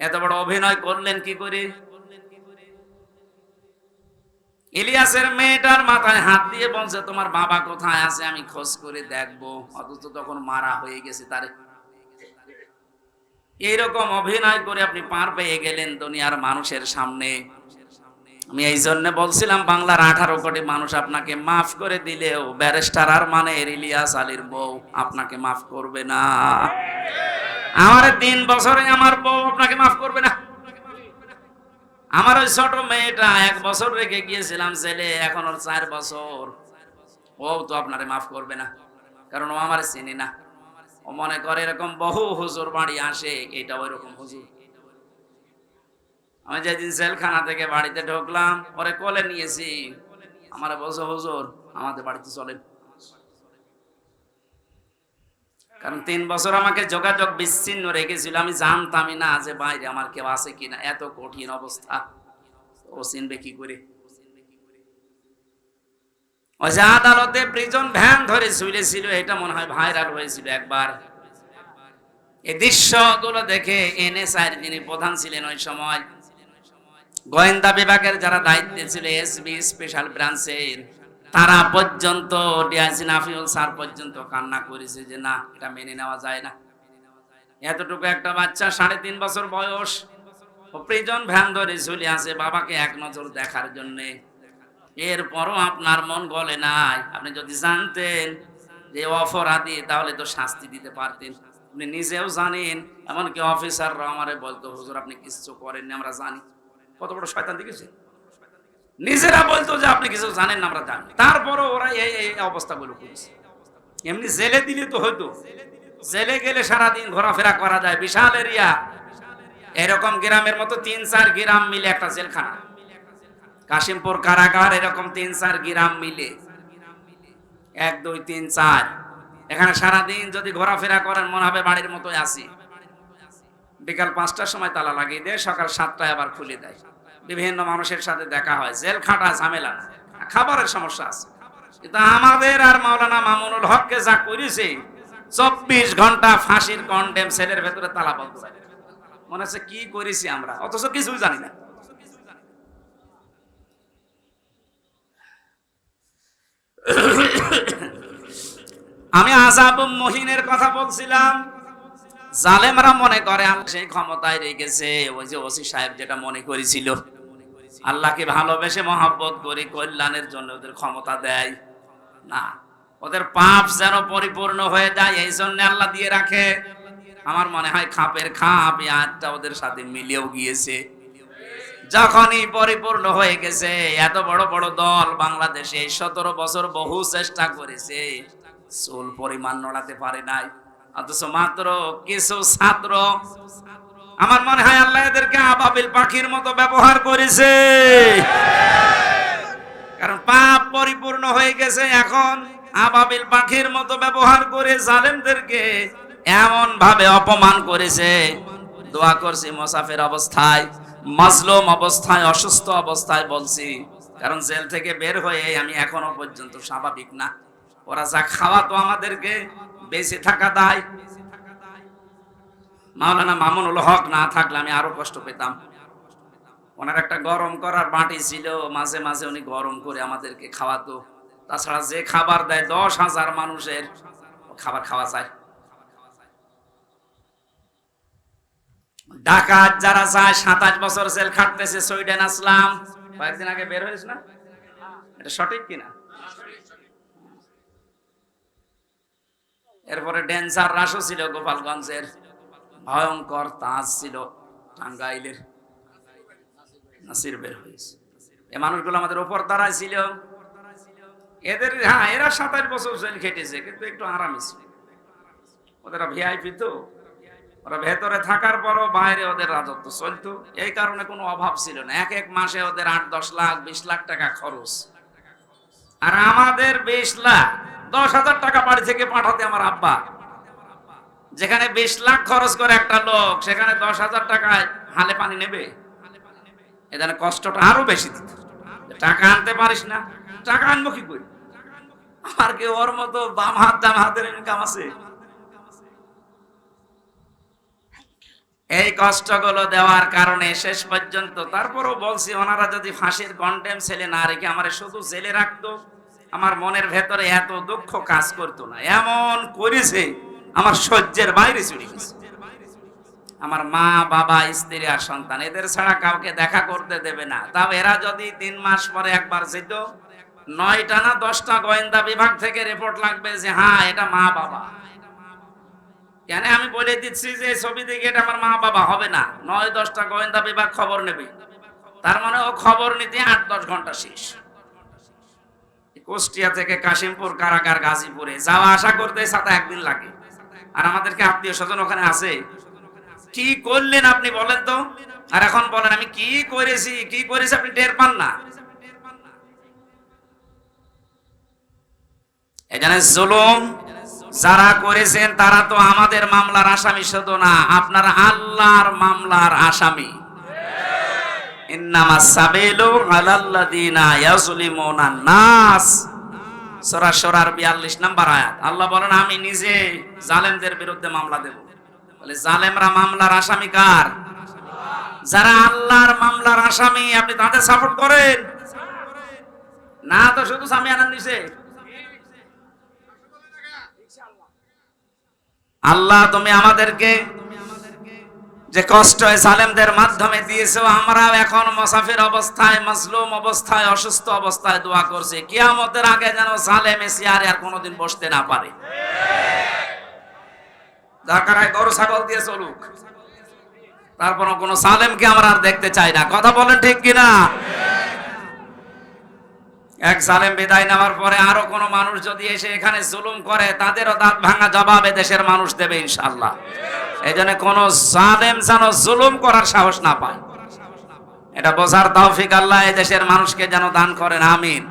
এত বড় অভিনয় করলেন কি করে? ইলিয়াসের মেয়েটার মাথায় হাত দিয়ে বলছে তোমার বাবা কোথায় আছে আমি খোঁজ করে দেখবো, অথচ তখন মারা হয়ে গেছে তারে। এইরকম অভিনয় করে আপনি পার পেয়ে গেলেন দুনিয়ার মানুষের সামনে। আমি এই জন্য বলছিলাম বাংলার 18 কোটি মানুষ আপনাকে মাফ করে দিলেও ব্যারিস্টার আরমানের ইলিয়াস আলীর বউ আপনাকে মাফ করবে না। আমার 3 বছরে আমার বউ আপনাকে মাফ করবে না। আমার ওই ছোট মেয়েটা 1 বছর রেখে গিয়েছিলাম ছেলে, এখন ওর 4 বছর, ও তো আপনারে মাফ করবে না, কারণ ও আমার চিনি না। ও মনে করে এরকম বহু হুজুর বাড়ি আসে, এটা ওই রকম হুজুর। আমি যেদিন জেলখানা থেকে বাড়িতে ঢুকলাম, পরে কোলে নিয়েছি, আমারে বলছে হুজুর আমাদের বাড়িতে চলেন। কারণ 3 বছর আমাকে যোগাযোগ বিচ্ছিন্ন রেখেছিল, আমি জানতামই না যে বাইরে আমার কেউ আছে কিনা। এত কঠিন অবস্থা, ও চিনবে কি করে? ওই যে আদালতে প্রিজন ভ্যান ধরে ঝুলেছিল, এটা মনে হয় ভাইরাল হয়েছিল একবার। এই দৃশ্যগুলো দেখে এনএসআই যিনি প্রধান ছিলেন ওই সময়, গোয়েন্দা বিভাগের যারা দায়িত্বে ছিল, এসবি স্পেশাল ব্রাঞ্চের, তারা পর্যন্ত, ডিআইজি নাফিউল স্যার পর্যন্ত কান্না করেছে যে না, এটা মেনে নেওয়া যায় না। এতটুকু একটা বাচ্চা 3.5 বছর বয়স, ও প্রিজন ভ্যান ধরে ঝুলে আছে বাবাকে এক নজর দেখার জন্য। এরপরও আপনার মন গলে নাই। আপনি যদি জানতেন যে অপরাধী, তাহলে তো শাস্তি দিতে পারতেন। আপনি নিজেও জানেন, এমনকি অফিসাররা আমারে বলতো হুজুর আপনি কিছু করেননি, আমরা জানি। কত বড় শয়তান দেখেছেন? নিজেরা বলতো যে আপনি কিছু জানেন না, আমরা জানি। তারপরও ওরা এই অবস্থাগুলো করেছে। এমনি জেলে দিলে তো হয়তো, জেলে গেলে সারাদিন ঘোরাফেরা করা যায়, বিশাল এরিয়া। এরকম গ্রামের মতো 3-4 গ্রাম মিলে একটা জেলখানা, কাশিমপুর কারাগার, এরকম 3-4 গ্রাম মিলে 1 2 3 4, এখানে সারাদিন যদি ঘোরাফেরা করেন মনে হবে বাড়ির মতোই আছি। বিকাল 5টার সময় তালা লাগিয়ে দেয়, সকাল 7টায় আবার খুলে দেয়। বিভিন্ন মানুষের সাথে দেখা হয়, জেল খাটা ঝামেলা না, খাবারের সমস্যা আছে। কিন্তু আমাদের আর মাওলানা মামুনুল হককে যা করেছে, 24 ঘন্টা ফাঁসির কন্ডেম সেলের ভেতরে তালাবদ্ধ, মনে হচ্ছে কি করেছি আমরা, অথচ কিছুই জানি না। আমি আযাব মুহিনের কথা বলছিলাম। জালেমরা মনে করে সেই ক্ষমতায় রেখেছে, ওই যে ওসি সাহেব যেটা মনে করেছিল, আল্লাহকে ভালোবেসে মহব্বত করে কল্যাণের জন্য ওদের ক্ষমতা দেয় না। ওদের পাপ যেন পরিপূর্ণ হয়ে যায়, এই জন্য আল্লাহ দিয়ে রাখে। আমার মনে হয় খাপের খাপ এই আয়াতটা ওদের সাথে মিলেও গিয়েছে। যখনই পরিপূর্ণ হয়ে গেছে, এত বড় বড় দল বাংলাদেশে 17 বছর বহু চেষ্টা করেছে, চুল পরিমাণ নড়াতে পারে নাই। অথচ মাত্র কিছু ছাত্র, আমার মনে হয় আল্লাহ এদেরকে আবাবিল পাখির মতো ব্যবহার করেছে। কারণ পাপ পরিপূর্ণ হয়ে গেছে, এখন আবাবিল পাখির মতো ব্যবহার করে জালেমদেরকে এমন ভাবে অপমান করেছে। দোয়া করছি মুসাফির অবস্থায়, মাজলুম অবস্থায়, অসুস্থ অবস্থায় বলছি, কারণ জেল থেকে বের হয়ে আমি এখনো পর্যন্ত স্বাভাবিক না। ওরা যা খাওয়াতো আমাদেরকে, বেঁচে থাকা দায়। মাওলানা মামুনুল হক না থাকলে আমি আরো কষ্ট পেতাম। ওনার একটা গরম করার বাটি ছিল, মাঝে মাঝে উনি গরম করে আমাদেরকে খাওয়াতো। তাছাড়া যে খাবার দেয় 10,000 মানুষের খাবার খাওয়া যায়। ডাকাত যারা যায় 27 বছর জেল খাটতেছে, সুইডেন আসলাম কয়েকদিন আগে বের হয়েছে না, এটা সঠিক কিনা? এরপরে ডেঞ্জার রাসও ছিল গোপালগঞ্জের, ভয়ঙ্কর তাজ ছিল টাঙ্গাইলের, নাসির বের হয়েছে। এই মানুষগুলো আমাদের উপর দ্বারাই ছিল। এদের হ্যাঁ, এরা 27 বছর জেল খেটেছে, কিন্তু একটু আরামে ছিল। ওদের ভিআইপি তো, ওরা ভেতরে থাকার পরও বাইরে ওদের রাজত্ব চলতো। এই কারণে কোনো অভাব ছিল না। এক এক মাসে ওদের 8-10 লাখ 20 লাখ টাকা খরচ, আর আমাদের 20 লাখ 10,000 টাকা বাড়ি থেকে পাঠাতে আমার আব্বা। যেখানে 20 লাখ খরচ করে একটা লোক, সেখানে 10,000 টাকায় হালে পানি নেবে। এখানে কষ্টটা আরো বেশি দিত। টাকা আনতে পারিস না, টাকা আনবো কি করে? আর কি ওর মতো বাম হাত ডান হাতের ইনকাম আছে? এই কষ্টগুলো দেওয়ার কারণে শেষ পর্যন্ত, তারপরও বলছি, ওনারা যদি ফাঁসির কন্ডেম ছেলে না রেখে আমার শুধু জেলে রাখতো, আমার মনের ভেতরে এত দুঃখ কাজ করতো না। এমন করেছে আমার সহ্যের বাইরে চলে গেছে। আমার মা, বাবা, স্ত্রী আর সন্তান, এদের ছাড়া কাউকে দেখা করতে দেবে না। তাও এরা যদি 3 মাস পরে একবার যেত, 9টা না 10টা গোয়েন্দা বিভাগ থেকে রিপোর্ট লাগবে যে হ্যাঁ এটা মা বাবা। কেন আমি বলে দিচ্ছি যে ছবি দেখে এটা আমার মা বাবা হবে না, 9-10টা গোয়েন্দা বিভাগ খবর নেবে। তার মানে ও খবর নিতে 8-10 ঘন্টা শেষ। কুষ্টিয়া থেকে কাশিমপুর কারাগার গাজীপুরে যাওয়া আসা করতে 7 দিন লাগে। আর আমাদেরকে আত্মীয় স্বজন ওখানে আছে। কি করলেন আপনি বলেন তো? আর এখন বলেন আমি কি করেছি আপনি টের পান না। এখানে জুলুম যারা করেছেন তারা তো আমাদের মামলার আসামি শুধু না, আপনারা আল্লাহর মামলার আসামি। ইন্নামাস সাবিলু আলাল্লাযিনা ইয়াজলিমুনা নাস, সূরা শুরার 42 নম্বর আয়াত। আল্লাহ বলেন আমি নিজে জালেমদের বিরুদ্ধে মামলা দেব। বলে জালেমরা মামলার আসামি কার? যারা আল্লাহর মামলার আসামি, আপনি তাদের সাপোর্ট করেন না তো শুধু সামিয়ানা নিছে। আল্লাহ তুমি আমাদেরকে যে কষ্ট জালেমদের মাধ্যমে দিয়েছো, আমরাও এখন মুসাফির অবস্থায়, মাজলুম অবস্থায়, অসুস্থ অবস্থায় দোয়া করছি কিয়ামতের আগে যেন জালেম চেয়ারে আর কোনোদিন বসতে না পারে। দরকার হয় গরু ছাগল দিয়ে চলুক, তারপর কোনো জালেমকে আমরা আর দেখতে চাই না। কথা বলেন ঠিক কিনা? এক জালেম বিদায় নেওয়ার পরে আরো কোনো মানুষ যদি এসে এখানে জুলুম করে, তাদেরও দাঁত ভাঙা জবাব দেশের মানুষ দেবে ইনশাআল্লাহ। এই জন্য কোন জালেম যেন জুলুম করার সাহস না পায়, এটা বোঝার তৌফিক আল্লাহ এই দেশের মানুষকে যেন দান করেন, আমিন।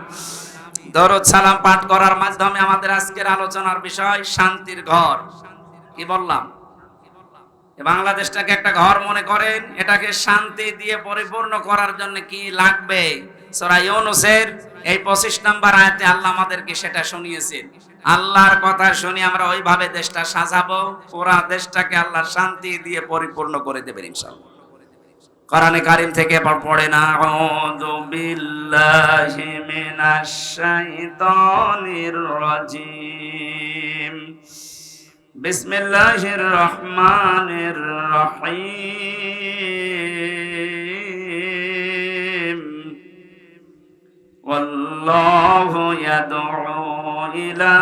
দরুদ সালাম পাঠ করার মাধ্যমে আমাদের আজকের আলোচনার বিষয় শান্তির ঘর। কি বললাম? বাংলাদেশটাকে একটা ঘর মনে করেন, এটাকে শান্তি দিয়ে পরিপূর্ণ করার জন্য কি লাগবে? সূরা ইউনূসের এই 25 নম্বর আয়াতে আল্লাহ আমাদেরকে সেটা শুনিয়েছেন। আল্লাহর কথা শুনি আমরা ওইভাবে দেশটা সাজাবো, পুরা দেশটাকে আল্লাহ শান্তি দিয়ে পরিপূর্ণ করে দেবেন ইনশাআল্লাহ। কোরআনে কারীম থেকে পড়েন, আউযু বিল্লাহি মিনাশ শাইতানির রাজীম, বিসমিল্লাহির রহমানির রহিম, ওয়াল্লাহু ইয়াদউ ইলা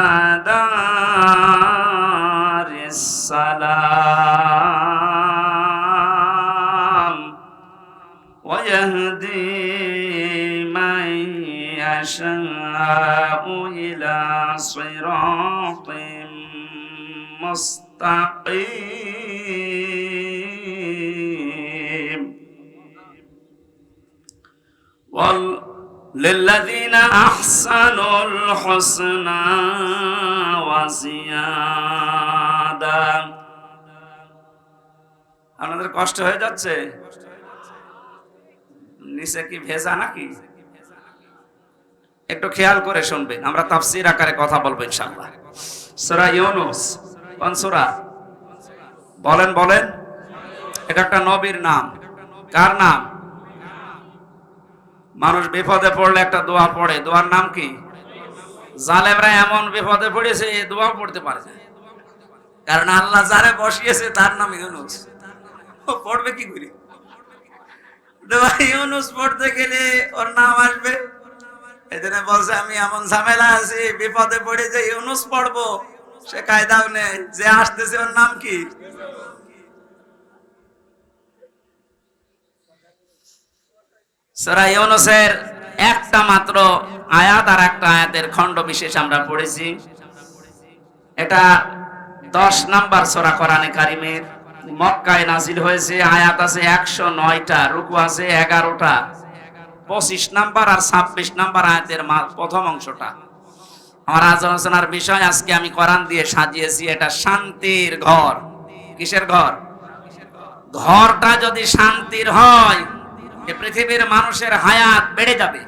দারিস সালাম ওয়া ইয়াহদি মান ইয়াশাউ ইলা সিরাতিন মুস্তাকিম, للذين أحسنوا الحسنى وزيادة আপনাদের কষ্ট হয়ে যাচ্ছে? নিচে কি ভেজা নাকি? একটু খেয়াল করে শুনবেন, আমরা তাফসীর আকারে কথা বলবো ইনশাআল্লাহ। সূরা ইউনূস কোন সূরা? বলেন বলেন। এটা একটা নবীর নাম। কার নাম? মানুষ বিপদে পড়লে একটা দোয়া পড়ে, দোয়ার নাম কি? জালেমরা এমন বিপদে পড়েছে এই দোয়া পড়তে পারে না, কারণ আল্লাহ যারে বসিয়েছে তার নাম ইউনূস। ও পড়বে কি করে? দোয়া ইউনূস পড়তে গেলে ওর নাম আসবে। এজন্য বলছে আমি এমন ঝামেলা আছি, বিপদে পড়ে যে ইউনূস পড়বো সে কায়দাও নেই। যে আসতেছে ওর নাম কি? সূরা ইউনূসের একটা মাত্র আয়াত আর একটা আয়াতের খণ্ড বিশেষ আমরা পড়েছি। এটা 10 নাম্বার সূরা কোরআনে কারীমের, মক্কায় নাজিল হয়েছে। আয়াত আছে 109টা, রুকু আছে 11টা। 25 নাম্বার আর 26 নাম্বার আয়াতের প্রথম অংশটা। আমার আলোচনার বিষয় আজকে আমি কোরআন দিয়ে সাজিয়েছি, এটা শান্তির ঘর। কিসের ঘর? ঘরটা যদি শান্তির হয় এই পৃথিবীর মানুষের হায়াত বেড়ে যাবে।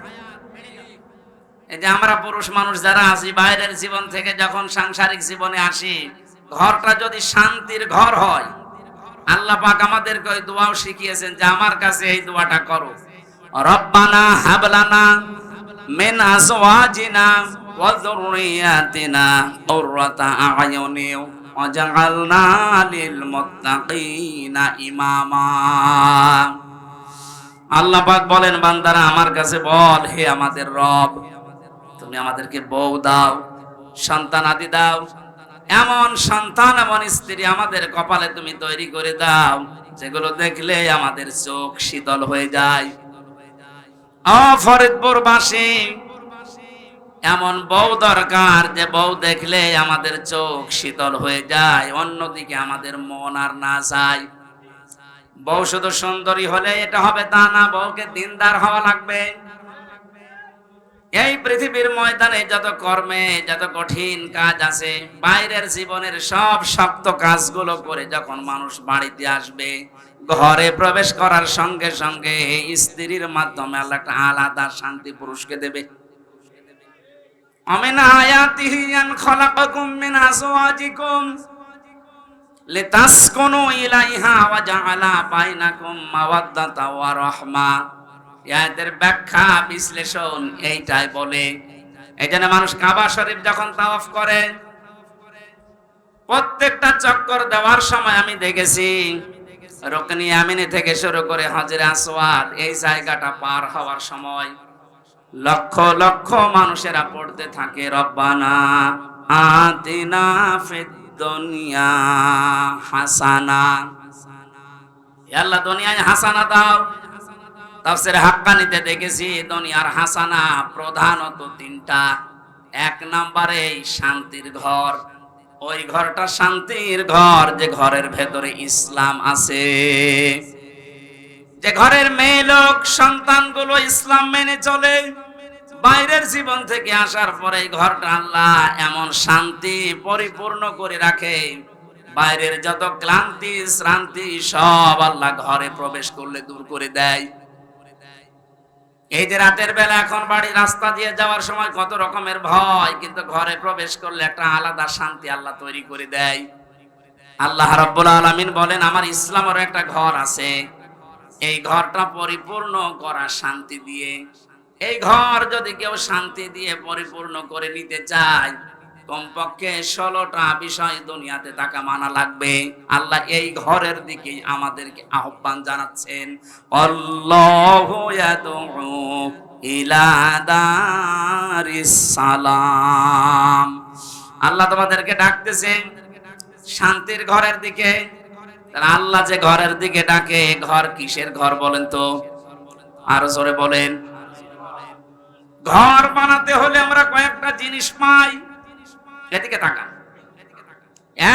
এই যে আমরা পুরুষ মানুষ যারা আছি, বাইরের জীবন থেকে যখন সাংসারিক জীবনে আসি, ঘরটা যদি শান্তির ঘর হয়, আল্লাহ পাক আমাদেরকে ওই দোয়াও শিখিয়েছেন যে আমার কাছে এই দোয়াটা করো, রব্বানা হাবলানা মিন আজওয়াজিনা ওয়া যুররিয়াতিনা কুররাতা আ'য়ুনি ওয়াজআলনা লিল মুত্তাকিনা ইমামা। আল্লাহ পাক বলেন, বান্দারা আমার কাছে বল, হে আমাদের রব, তুমি আমাদেরকে বউ দাও, সন্তান আদি দাও, এমন সন্তান এমন স্ত্রী আমাদের কপালে তুমি তৈরি করে দাও যেগুলো দেখলে আমাদের চোখ শীতল হয়ে যায়। ফরিদপুরবাসী এমন বউ দরকার যে বউ দেখলে আমাদের চোখ শীতল হয়ে যায়, অন্যদিকে আমাদের মন আর না চায়। বউ শুধু সুন্দরী হলে এটা হবে তা না, বউকে দিনদার হওয়া লাগবে। এই পৃথিবীর ময়দানে যত কর্মে যত কঠিন কাজ আছে, বাইরের জীবনের সব শক্ত কাজগুলো করে যখন মানুষ বাড়িতে আসবে, ঘরে প্রবেশ করার সঙ্গে সঙ্গে স্ত্রীর মাধ্যমে আল্লাহ একটা আলাদা শান্তি পুরুষকে দেবে। আমিন আয়াতিহি আন খালাকাকুম মিন আজওয়াজিকুম লিতাসকুনু ইলাইহা ওয়া জাআলা বাইনাকুম মাওয়াদ্দাতা ওয়া রাহমা। আয়াতের ব্যাখ্যা বিশ্লেষণ এইটাই বলে। এইজন্য মানুষ কাবা শরীফ যখন তাওয়াফ করে, প্রত্যেকটা চক্কর দেওয়ার সময় আমি দেখেছি রুকনি ইয়ামিনী থেকে শুরু করে হাজরে আসওয়াদ, এই জায়গাটা পার হওয়ার সময় লক্ষ লক্ষ মানুষেরা পড়তে থাকে রব্বানা আতিনা ফিদ দুনিয়া হাসানা। হে আল্লাহ দুনিয়ায় হাসানা দাও। তাফসীরে হাক্কানিতে দেখেছি দুনিয়ার হাসানা প্রধানত 3টা। 1 নম্বরে শান্তির ঘর। ওই ঘরটা শান্তির ঘর যে ঘরের ভেতরে ইসলাম আছে, যে ঘরের মেয়ে লোক সন্তানগুলো ইসলাম মেনে চলে। বাইরের জীবন থেকে আসার পরে ঘরটা আল্লাহ এমন শান্তি পরিপূর্ণ করে রাখে, বাইরের যত ক্লান্তি শ্রান্তি সব আল্লাহ ঘরে প্রবেশ করলে দূর করে দেয়। এই যে রাতের বেলা এখন বাড়ি রাস্তা দিয়ে যাওয়ার সময় কত রকমের ভয়, কিন্তু ঘরে প্রবেশ করলে একটা আলাদা শান্তি আল্লাহ তৈরি করে দেয়। আল্লাহ রাব্বুল আলামিন বলেন, আমার ইসলামের একটা ঘর আছে, এই ঘরটা পরিপূর্ণ করা শান্তি দিয়ে। এই ঘর যদি কেউ শান্তি দিয়ে পরিপূর্ণ করে নিতে চায়, কমপক্ষে 16টা বিষয় দুনিয়াতে তাকে মানা লাগবে। আল্লাহ এই ঘরের দিকে আমাদেরকে আহ্বান জানাচ্ছেন, আল্লাহু ইয়াদউ ইলা দারিস সালাম। আল্লাহ তোমাদেরকে ডাকতেছেন শান্তির ঘরের দিকে। আল্লাহ যে ঘরের দিকে ডাকে, ঘর কিসের ঘর বলেন তো? আরো জোরে বলেন। ঘর বানাতে হলে আমরা কয়েকটা জিনিস পাই, এদিকে তাকান।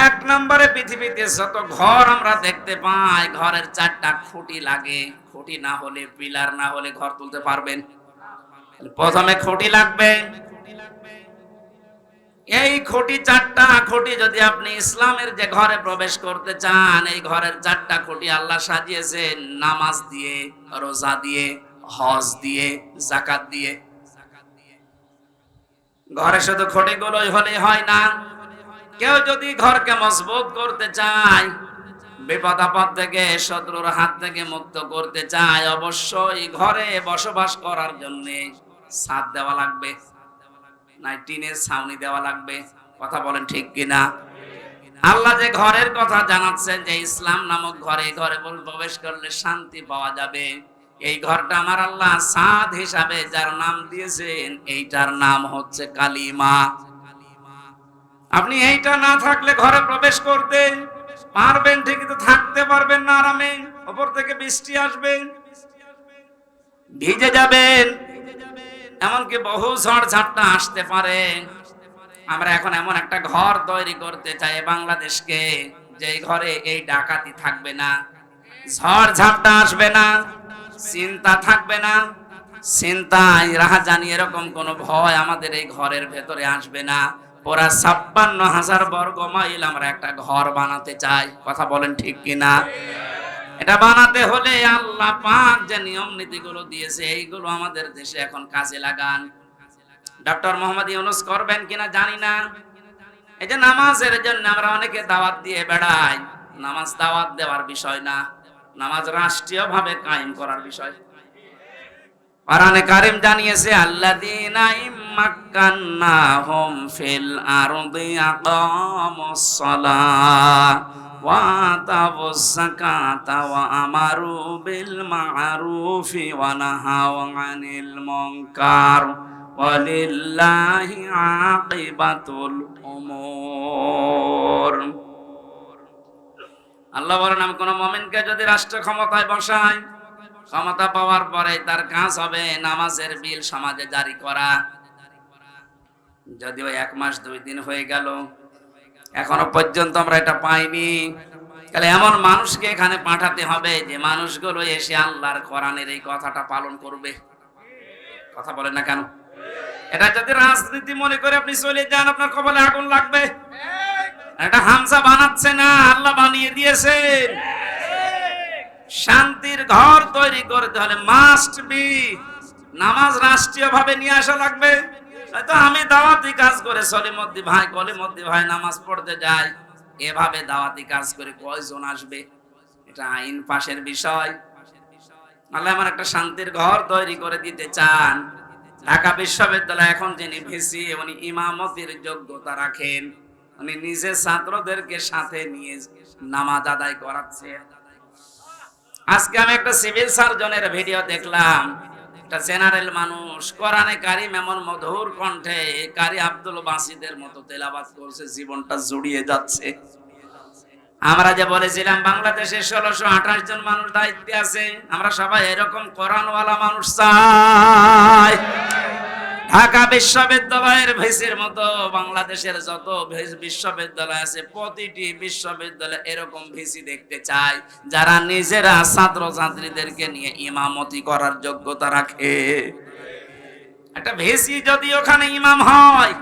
1 নম্বরে পৃথিবীতে যত ঘর আমরা দেখতে পাই, ঘরের 4টা খুঁটি লাগে। খুঁটি না হলে, পিলার না হলে ঘর তুলতে পারবেন? প্রথমে খুঁটি লাগবে। এই খুঁটি চারটা খুঁটি যদি আপনি ইসলামের যে ঘরে প্রবেশ করতে চান, এই ঘরের চারটা খুঁটি আল্লাহ সাজিয়েছেন নামাজ দিয়ে, রোজা দিয়ে, হজ দিয়ে, যাকাত দিয়ে। ঘরে শুধু খুঁটিগুলোই হলেই হয় না, কেউ যদি ঘরকে মজবুত করতে চায়, বিপদ আপদ থেকে, শত্রুর হাত থেকে মুক্ত করতে চায়, অবশ্যই ঘরে বসবাস করার জন্য ছাদ দেওয়া লাগবে, না টিনের ছাউনি দেওয়া লাগবে। কথা বলেন ঠিক কিনা? আল্লাহ যে ঘরের কথা জানাচ্ছেন যে ইসলাম নামক ঘরে, ঘরে প্রবেশ করলে শান্তি পাওয়া যাবে। এই ঘরটা আমার আল্লাহ ছাদ হিসাবে যার নাম দিয়েছেন, এইটার নাম হচ্ছে কালিমা। আপনি এইটা না থাকলে ঘরে প্রবেশ করতে পারবেন ঠিকই, তো থাকতে পারবেন না আরামে। উপর থেকে বৃষ্টি আসবে, ভিজে যাবেন, এমনকি বহু ঝড় ঝাপটা আসতে পারে। আমরা এখন এমন একটা ঘর তৈরি করতে চাই বাংলাদেশকে, যে ঘরে এই ডাকাতি থাকবে না, ঝড় ঝাপটা আসবে না, চিন্তা থাকবে না, চিন্তায় রাহাজানি এরকম কোন ভয় আমাদের এই ঘরের ভেতরে আসবে না। ওরা 56,000 বর্গ মাইল আমরা একটা ঘর বানাতে চাই। কথা বলেন ঠিক কিনা? এটা বানাতে হলে আল্লাহ পাক যে নিয়ম নীতিগুলো দিয়েছে, এইগুলো আমাদের দেশে এখন কাজে লাগান। ডক্টর মোহাম্মদ ইউনূস করবেন কিনা জানি না। এই যে নামাজের জন্য আমরা অনেকে দাওয়াত দিয়ে বেড়াই, নামাজ দাওয়াত দেওয়ার বিষয় না, নামাজ রাষ্ট্রীয়ভাবে কায়েম করার বিষয়। কোরআনে কারীম জানিয়েছে, আল্লাযীনা ইম্মাক্কান্নাহুম ফিল আরদি আকামুস সালাহ ওয়া আতাউয যাকাতা ওয়া আমারু বিল মা'রুফি ওয়া নাহাউ আনিল মুনকার ওয়ালিল্লাহি আকিবাতুল উমুর। আল্লাহ বলেন, আমি কোন মুমিনকে যদি রাষ্ট্র ক্ষমতায় বসাই, ক্ষমতা পাওয়ার পরে তার কাজ হবে নামাজের বিল সমাজে জারি করা। যদিও 1 মাস 2 দিন হয়ে গেল, এখনো পর্যন্ত আমরা এটা পাইনি। তাহলে এমন মানুষকে এখানে পাঠাতে হবে যে মানুষগুলো এসে আল্লাহর কোরআনের এই কথাটা পালন করবে। কথা বলেন না কেন? এটা যদি রাজনীতি মনে করে আপনি চলে যান, আপনার কপালে আগুন লাগবে। এটা হামজা বানাচ্ছে না, আল্লাহ বানিয়ে দিয়েছেন। শান্তির ঘর তৈরি করতে হলে মাস্ট বি নামাজ রাষ্ট্রীয় ভাবে নিয়ে আসা লাগবে। হয়তো আমি দাওয়াতি কাজ করে সলিমদ্দি ভাই, কলিমদ্দি ভাই নামাজ পড়তে যাই, এভাবে দাওয়াতি কাজ করে কয়জন আসবে? এটা আইন পাশের বিষয়। আল্লাহ আমার একটা শান্তির ঘর তৈরি করে দিতে চান। ঢাকা বিশ্ববিদ্যালয় এখন যিনি ভিসি, উনি ইমামতির যোগ্যতা রাখেন, উনি নিজে ছাত্রদেরকে সাথে নিয়ে নামাজ আদায় করাচ্ছেন। আজকে আমি একটা সিভিল সার্জনের ভিডিও দেখলাম, একটা জেনারেল মানুষ কোরআনে কারীম এমন মধুর কণ্ঠে কারি আব্দুল বাসিদের মতো তেলাওয়াত করছে, জীবনটা জুড়িয়ে যাচ্ছে। আমরা যে বলেছিলাম বাংলাদেশে 1628 জন মানুষ দায়িত্বে আছে, আমরা সবাই এরকম কোরআনওয়ালা মানুষ চাই। ঢাকা বিশ্ববিদ্যালয়ের ভিসির মতো বাংলাদেশের যত বিশ্ববিদ্যালয় আছে, প্রতিটি বিশ্ববিদ্যালয়ে এরকম ভিসি দেখতে চাই, যারা নিজেরা ছাত্র ছাত্রীদেরকে নিয়ে ইমামতি করার যোগ্যতা রাখে। একটা ভিসি যদি ওখানে ইমাম হয়,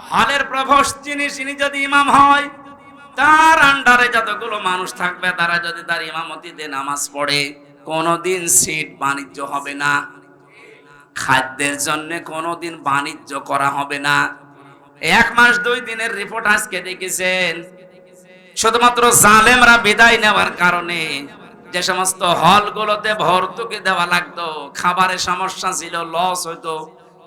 হলের প্রভোস্ট যিনি যদি ইমাম হয়, তার আন্ডারে যতগুলো মানুষ থাকবে তারা যদি তার ইমামতিতে নামাজ পড়ে, কোনোদিন সিট বাণিজ্য হবে না, খাদ্যের জন্য কোনোদিন বাণিজ্য করা হবে না। 1 মাস 2 দিনের রিপোর্ট আজকে দেখেছেন, শুধুমাত্র জালেমরা বিদায় নেওয়ার কারণে যে সমস্ত হলগুলোতে ভর্তুকি দেওয়া লাগতো, খাবারের সমস্যা ছিল, লস হইতো,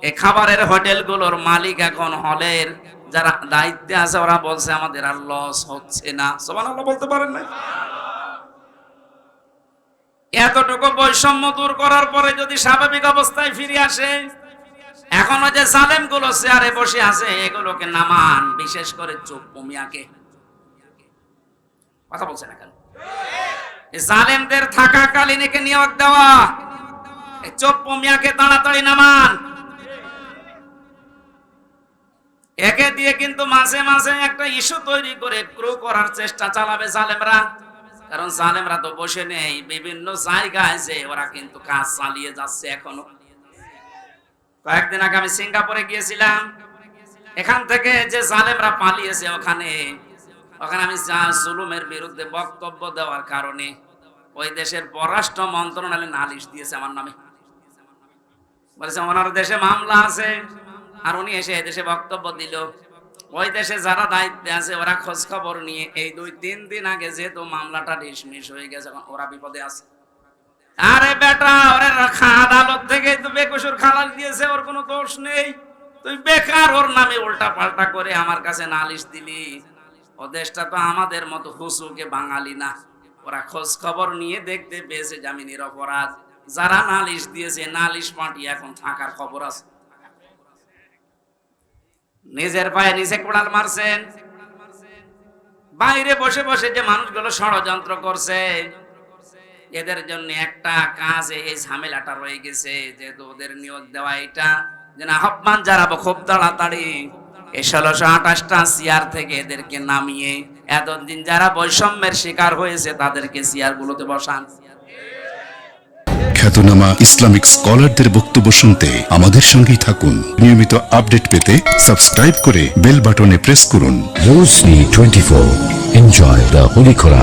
এই খাবারের হোটেলগুলোর মালিক এখন হলের যারা দায়িত্বে আছে, ওরা বলছে আমাদের আর লস হচ্ছে না। সুবহানাল্লাহ বলতে পারেন না? এতটুকু বৈষম্য দূর করার পরে যদি স্বাভাবিক অবস্থায় ফিরে আসে, এখনো যে জালেম গুলো চেয়ারে বসে আছে এগুলোকে নামান, বিশেষ করে চোপ্পু মিয়াকে। কথা বলছে না কেন? জালেমদের থাকাকালীন একে নিয়োগ দেওয়া, চোপ্পু মিয়াকে তাড়াতাড়ি নামান। একে দিয়ে কিন্তু মাঝে মাঝে একটা ইস্যু তৈরি করে ক্রু করার চেষ্টা চালাবে জালেমরা, কারণ জালেমরা তো বসে নেই, বিভিন্ন জায়গায় যে ওরা কিন্তু কাজ চালিয়ে যাচ্ছে এখনো। কয়েকদিন আগে আমি সিঙ্গাপুরে গিয়েছিলাম, এখান থেকে যে জালেমরা পালিয়েছে ওখানে আমি জুলুমের বিরুদ্ধে বক্তব্য দেওয়ার কারণে ওই দেশের পররাষ্ট্র মন্ত্রণালয় নালিশ দিয়েছে আমার নামে। বলেছে ওনার দেশে মামলা আছে, আর উনি এসে দেশে বক্তব্য দিল। ওই দেশে যারা দায়িত্বে আছে ওরা খোঁজ খবর নিয়ে এই 2-3 দিন আগে যেহেতু মামলাটা ডিসমিস হয়ে গেছে, ওরা বিপদে আছে। আরে বেটা, ওরে আদালত থেকে তো বেকসুর খালাস দিয়েছে, ওর কোনো দোষ নেই, তুই বেকার ওর নামে উল্টা পাল্টা করে আমার কাছে নালিশ দিলি। ও দেশটা তো আমাদের মতো হুসুকে বাঙালি না, ওরা খোঁজ খবর নিয়ে দেখতে পেয়েছে জামিনের অপরাধ। যারা নালিশ দিয়েছে নালিশ পার্টি এখন থাকার খবর আছে। নিজের পায়ে নিজে কোড়াল মারছেন। বাইরে বসে বসে যে মানুষগুলো ষড়যন্ত্র করছে, এদের জন্য একটা কাজে এই ঝামেলাটা রয়ে গেছে, যেহেতু ওদের নিয়োগ দেওয়া এটা যেন আহ্বান জানাবো খুব তাড়াতাড়ি এই 1628টা চেয়ার থেকে এদেরকে নামিয়ে এতদিন যারা বৈষম্যের শিকার হয়েছে তাদেরকে চেয়ার গুলোতে বসান। খ্যাতনামা ইসলামিক স্কলারদের বক্তব্য শুনতে আমাদের সঙ্গেই থাকুন। নিয়মিত আপডেট পেতে সাবস্ক্রাইব করে বেল বাটনে প্রেস করুন। Rosni 24. Enjoy the Holy Quran.